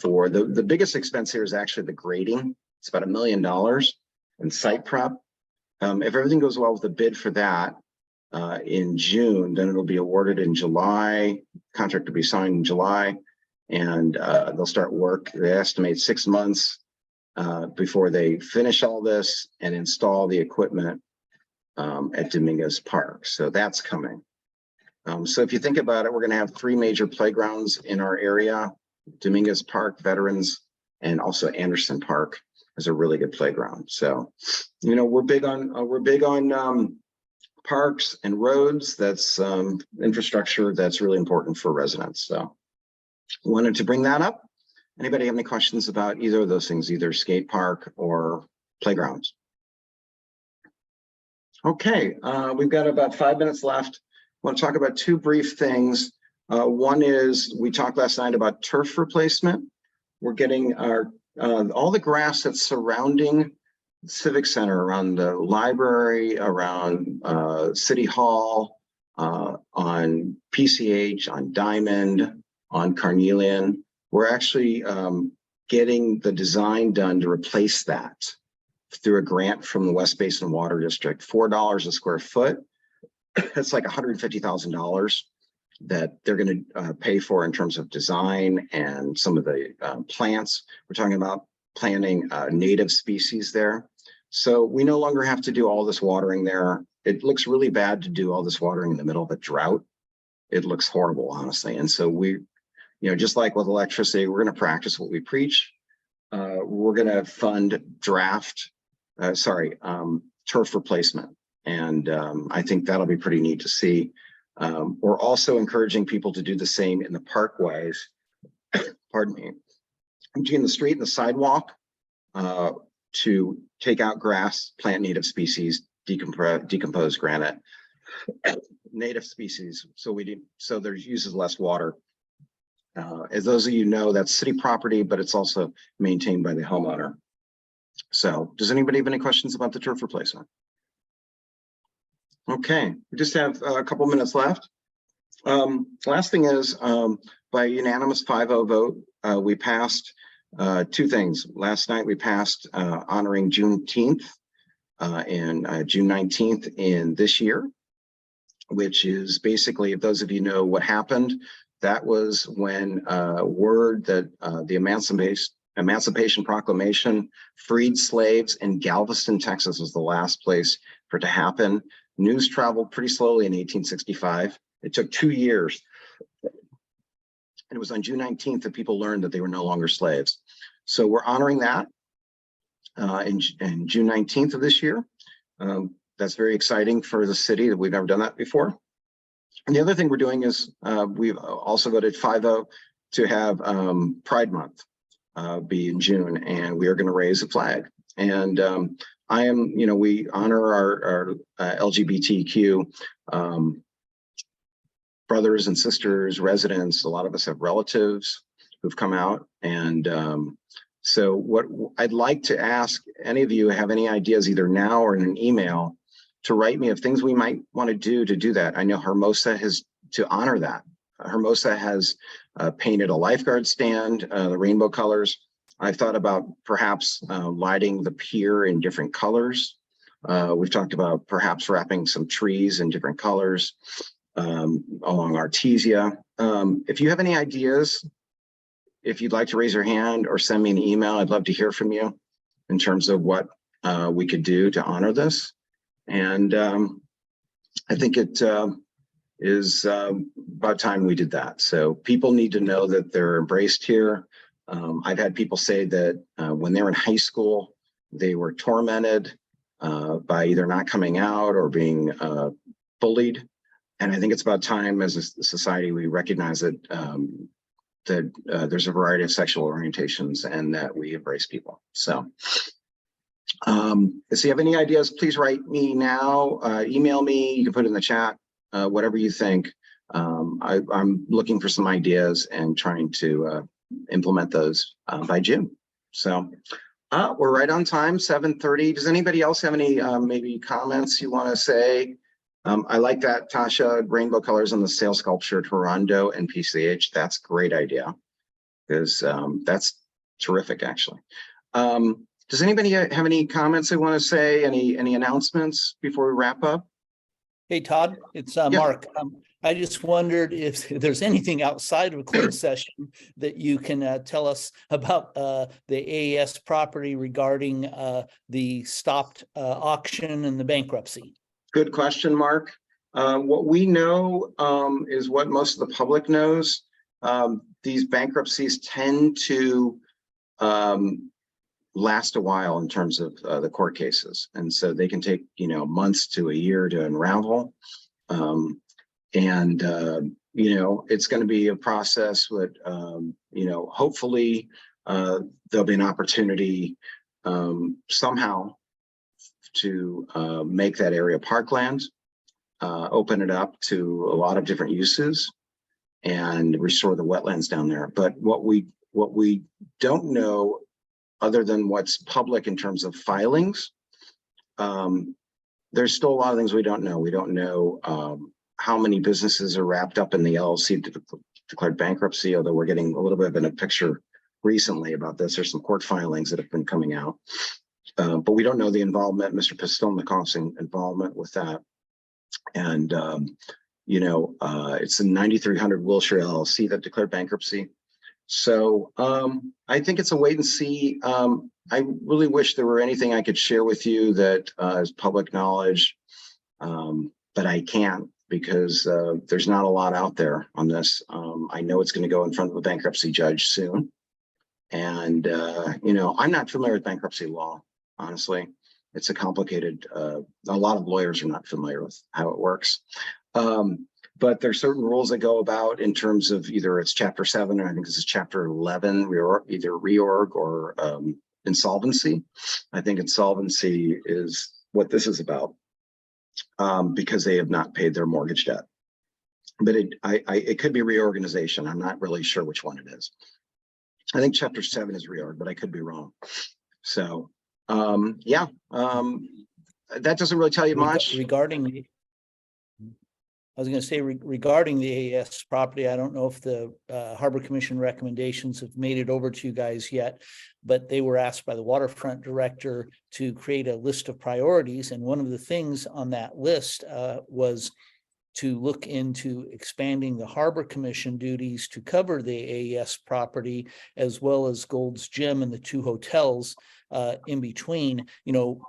for the biggest expense here is actually the grading. It's about $1 million in site prep. If everything goes well with the bid for that in June, then it'll be awarded in July. Contract to be signed in July. And they'll start work. They estimate 6 months before they finish all this and install the equipment at Dominguez Park. So that's coming. So if you think about it, we're going to have 3 major playgrounds in our area: Dominguez Park, Veterans, and also Anderson Park is a really good playground. So, you know, we're big on parks and roads. That's infrastructure that's really important for residents. So wanted to bring that up. Anybody have any questions about either of those things, either skate park or playgrounds? Okay, we've got about 5 minutes left. I want to talk about 2 brief things. One is we talked last night about turf replacement. we're getting our all the grass that's surrounding the Civic Center, around the library, around City Hall, on PCH, on Diamond, on Carnelian. We're actually getting the design done to replace that through a grant from the West Basin Water District. $4 a square foot. That's like $150,000 that they're going to pay for in terms of design and some of the plants. We're talking about planting native species there. So we no longer have to do all this watering there. It looks really bad to do all this watering in the middle of a drought. It looks horrible, honestly. And so we, just like with electricity, we're going to practice what we preach. We're going to fund turf replacement. And I think that'll be pretty neat to see. We're also encouraging people to do the same in the parkways, pardon me, between the street and the sidewalk, to take out grass, plant native species, decompose granite, native species, so there uses less water. As those of you know, that's city property, but it's also maintained by the homeowner. So does anybody have any questions about the turf replacement? Okay, we just have a couple minutes left. Last thing is, by unanimous 5-0 vote, we passed two things. Last night we passed honoring Juneteenth and June 19th in this year, which is basically, if those of you know what happened, that was when word that the Emancipation Proclamation freed slaves in Galveston, Texas was the last place for it to happen. News traveled pretty slowly in 1865. It took 2 years. And it was on June 19th that people learned that they were no longer slaves. So we're honoring that in June 19th of this year. That's very exciting for the city that we've never done that before. And the other thing we're doing is we've also voted 5-0 to have Pride Month be in June, and we are going to raise a flag. And I am, we honor our LGBTQ brothers and sisters, residents. A lot of us have relatives who've come out. And so what I'd like to ask any of you have any ideas either now or in an email to write me of things we might want to do that. I know Hermosa has to honor that. Hermosa has painted a lifeguard stand, the rainbow colors. I've thought about perhaps lighting the pier in different colors. We've talked about perhaps wrapping some trees in different colors along Artesia. If you have any ideas, if you'd like to raise your hand or send me an email, I'd love to hear from you in terms of what we could do to honor this. And I think it is about time we did that. So people need to know that they're embraced here. I've had people say that when they were in high school, they were tormented by either not coming out or being bullied. And I think it's about time as a society we recognize that there's a variety of sexual orientations and that we embrace people. So if you have any ideas, please write me now, email me, you can put it in the chat, whatever you think. I'm looking for some ideas and trying to implement those by June. So we're right on time, 7:30. Does anybody else have any maybe comments you want to say? I like that, Tasha, rainbow colors on the sail sculpture, Toronto and PCH. That's a great idea, because that's terrific, actually. Does anybody have any comments they want to say? Any announcements before we wrap up? Hey, Todd, it's Mark. I just wondered if there's anything outside of a closed session that you can tell us about the AES property regarding the stopped auction and the bankruptcy. Good question, Mark. What we know is what most of the public knows. These bankruptcies tend to last a while in terms of the court cases. And so they can take, months to a year to unravel. It's going to be a process with, hopefully there'll be an opportunity somehow to make that area parkland, open it up to a lot of different uses and restore the wetlands down there. But what we What we don't know, other than what's public in terms of filings, there's still a lot of things we don't know. We don't know how many businesses are wrapped up in the LLC declared bankruptcy, although we're getting a little bit of a picture recently about this. There's some court filings that have been coming out. But we don't know the involvement, Mr. Pistolnikov's involvement with that. And, it's the 9300 Wilshire LLC that declared bankruptcy. So I think it's a wait and see. I really wish there were anything I could share with you that is public knowledge, but I can't because there's not a lot out there on this. I know it's going to go in front of a bankruptcy judge soon. And, I'm not familiar with bankruptcy law, honestly. It's a complicated, a lot of lawyers are not familiar with how it works. But there's certain rules that go about in terms of either it's Chapter 7, or I think this is Chapter 11, either reorg or insolvency. I think insolvency is what this is about because they have not paid their mortgage debt. But it could be reorganization. I'm not really sure which one it is. I think Chapter 7 is reorg, but I could be wrong. So, that doesn't really tell you much. Regarding I was going to say regarding the AES property, I don't know if the Harbor Commission recommendations have made it over to you guys yet, but they were asked by the waterfront director to create a list of priorities. And one of the things on that list was to look into expanding the Harbor Commission duties to cover the AES property, as well as Gold's Gym and the 2 hotels in between.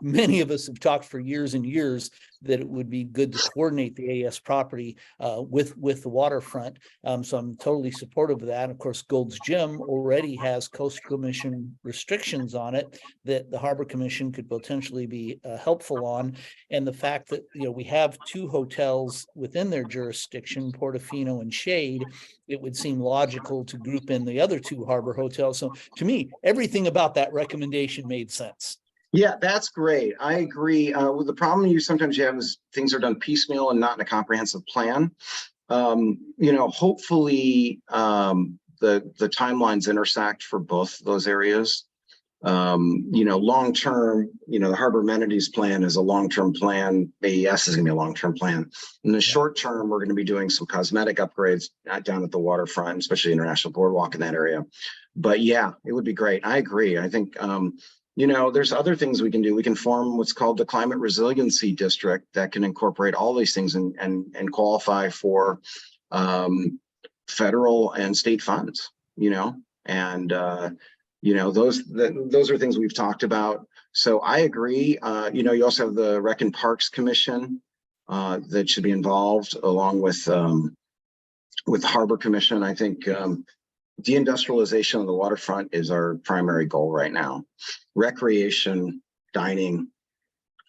Many of us have talked for years and years that it would be good to coordinate the AES property with the waterfront. So I'm totally supportive of that. And of course, Gold's Gym already has Coastal Commission restrictions on it that the Harbor Commission could potentially be helpful on. And the fact that, we have 2 hotels within their jurisdiction, Portofino and Shade, it would seem logical to group in the other 2 harbor hotels. So to me, everything about that recommendation made sense. Yeah, that's great. I agree. Well, the problem sometimes you have is things are done piecemeal and not in a comprehensive plan. Hopefully the timelines intersect for both those areas. Long term, the harbor amenities plan is a long-term plan. AES is going to be a long-term plan. In the short term, we're going to be doing some cosmetic upgrades down at the waterfront, especially International Boardwalk in that area. But yeah, it would be great. I agree. I think, there's other things we can do. We can form what's called the Climate Resiliency District that can incorporate all these things and qualify for federal and state funds, and those are things we've talked about. So I agree. You also have the Rec and Parks Commission that should be involved along with Harbor Commission. I think deindustrialization of the waterfront is our primary goal right now. Recreation, dining,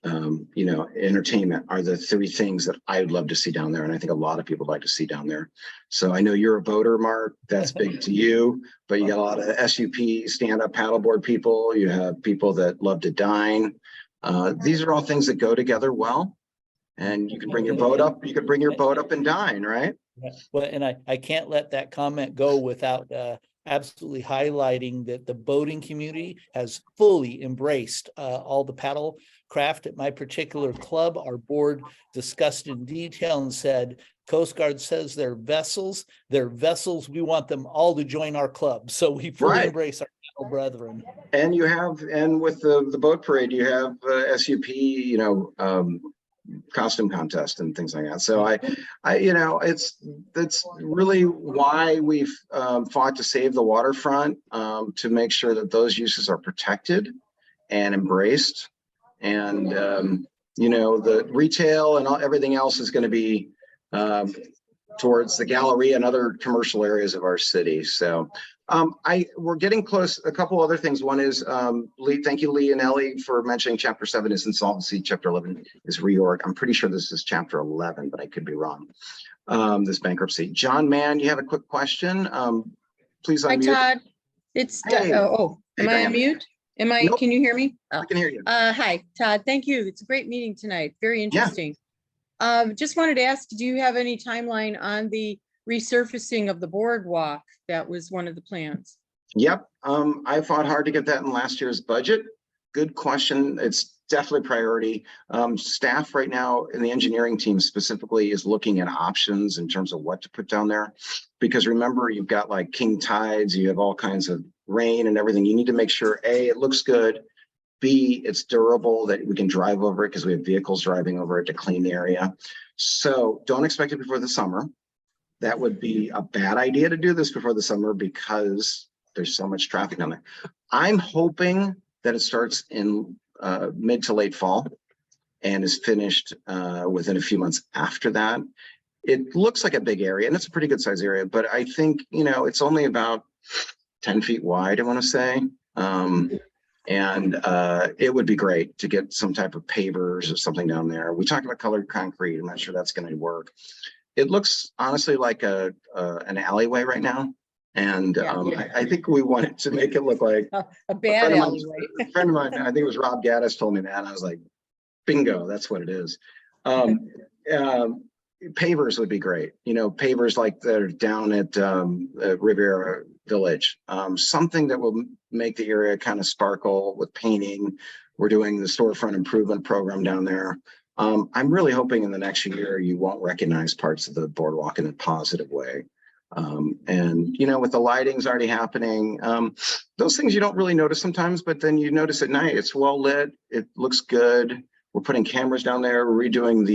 entertainment are the 3 things that I would love to see down there. And I think a lot of people like to see down there. So I know you're a boater, Mark, that's big to you, but you got a lot of SUP, stand-up paddleboard people. You have people that love to dine. These are all things that go together well. And you can bring your boat up. You can bring your boat up and dine, right? Well, and I can't let that comment go without absolutely highlighting that the boating community has fully embraced all the paddle craft at my particular club. Our board discussed in detail and said, Coast Guard says they're vessels. We want them all to join our club. So we fully embrace our paddle brethren. And with the boat parade, you have SUP, costume contest and things like that. So that's really why we've fought to save the waterfront, to make sure that those uses are protected and embraced. And the retail and everything else is going to be towards the gallery and other commercial areas of our city. So we're getting close. A couple other things. One is Lee. Thank you, Lee and Ellie, for mentioning Chapter 7 is insolvency. Chapter 11 is reorg. I'm pretty sure this is Chapter 11, but I could be wrong. This bankruptcy. John Mann, you have a quick question? Please unmute. Hi, Todd. It's hey. Am I on mute? Nope. Can you hear me? I can hear you. Hi, Todd. Thank you. It's a great meeting tonight. Very interesting. Just wanted to ask, do you have any timeline on the resurfacing of the boardwalk? That was one of the plans. Yep, I fought hard to get that in last year's budget. Good question. It's definitely priority. Staff right now in the engineering team specifically is looking at options in terms of what to put down there. Because remember, you've got like king tides, you have all kinds of rain and everything. You need to make sure A, it looks good. B, it's durable, that we can drive over it because we have vehicles driving over it to clean the area. So don't expect it before the summer. That would be a bad idea to do this before the summer because there's so much traffic down there. I'm hoping that it starts in mid to late fall and is finished within a few months after that. It looks like a big area and it's a pretty good size area, but I think, you know, it's only about 10 feet wide, I want to say. It would be great to get some type of pavers or something down there. We talked about colored concrete. I'm not sure that's going to work. It looks honestly like an alleyway right now. And I think we wanted to make it look like A bad alleyway. a friend of mine, I think it was Rob Gaddis, told me that. And I was like, bingo, that's what it is. Pavers would be great. You know, pavers like they're down at Riviera Village. Something that will make the area kind of sparkle with painting. We're doing the storefront improvement program down there. I'm really hoping in the next year you won't recognize parts of the boardwalk in a positive way. And you know, with the lighting's already happening, those things you don't really notice sometimes, but then you notice at night it's well lit, it looks good. We're putting cameras down there, redoing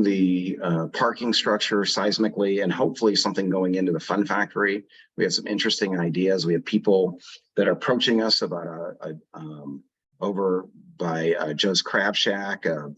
the parking structure seismically, and hopefully something going into the Fun Factory. We have some interesting ideas. We have people that are approaching us about over by Joe's Crab Shack, a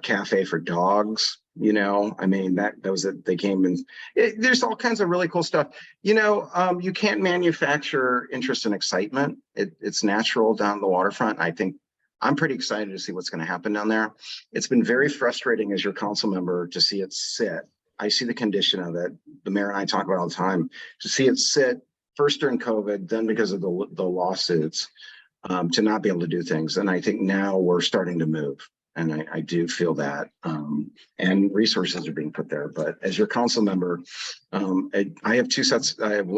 cafe for dogs. You know, I mean, that was it. They came and there's all kinds of really cool stuff. You know, you can't manufacture interest and excitement. It's natural down the waterfront. I think I'm pretty excited to see what's going to happen down there. It's been very frustrating as your council member to see it sit. I see the condition of it. The mayor and I talk about it all the time. To see it sit first during COVID, then because of the lawsuits, to not be able to do things. And I think now we're starting to move. And I do feel that, and resources are being put there. But as your council member, I have two sets. I have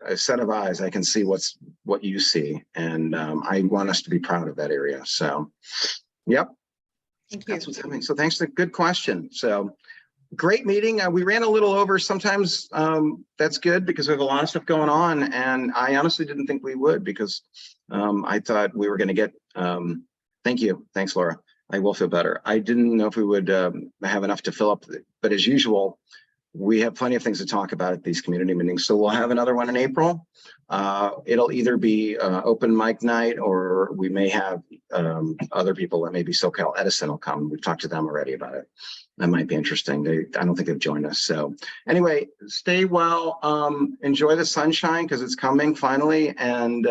a set of eyes. I can see what you see, and I want us to be proud of that area. So, yep, Thank you. that's what's happening. So thanks. Good question. So great meeting. We ran a little over. Sometimes that's good because we have a lot of stuff going on, and I honestly didn't think we would because I thought we were going to get. Thank you. Thanks, Laura. I will feel better. I didn't know if we would have enough to fill up, but as usual, we have plenty of things to talk about at these community meetings. So we'll have another one in April. It'll either be open mic night or we may have other people that maybe SoCal Edison will come. We've talked to them already about it. That might be interesting. I don't think they've joined us. So anyway, stay well. Enjoy the sunshine because it's coming finally. And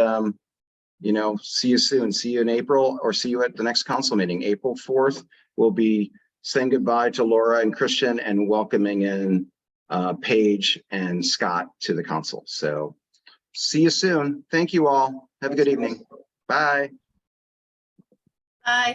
you know, see you soon. See you in April or see you at the next council meeting. April 4th, we'll be saying goodbye to Laura and Christian and welcoming in Paige and Scott to the council. So see you soon. Thank you all. Have a good evening. Bye. Bye.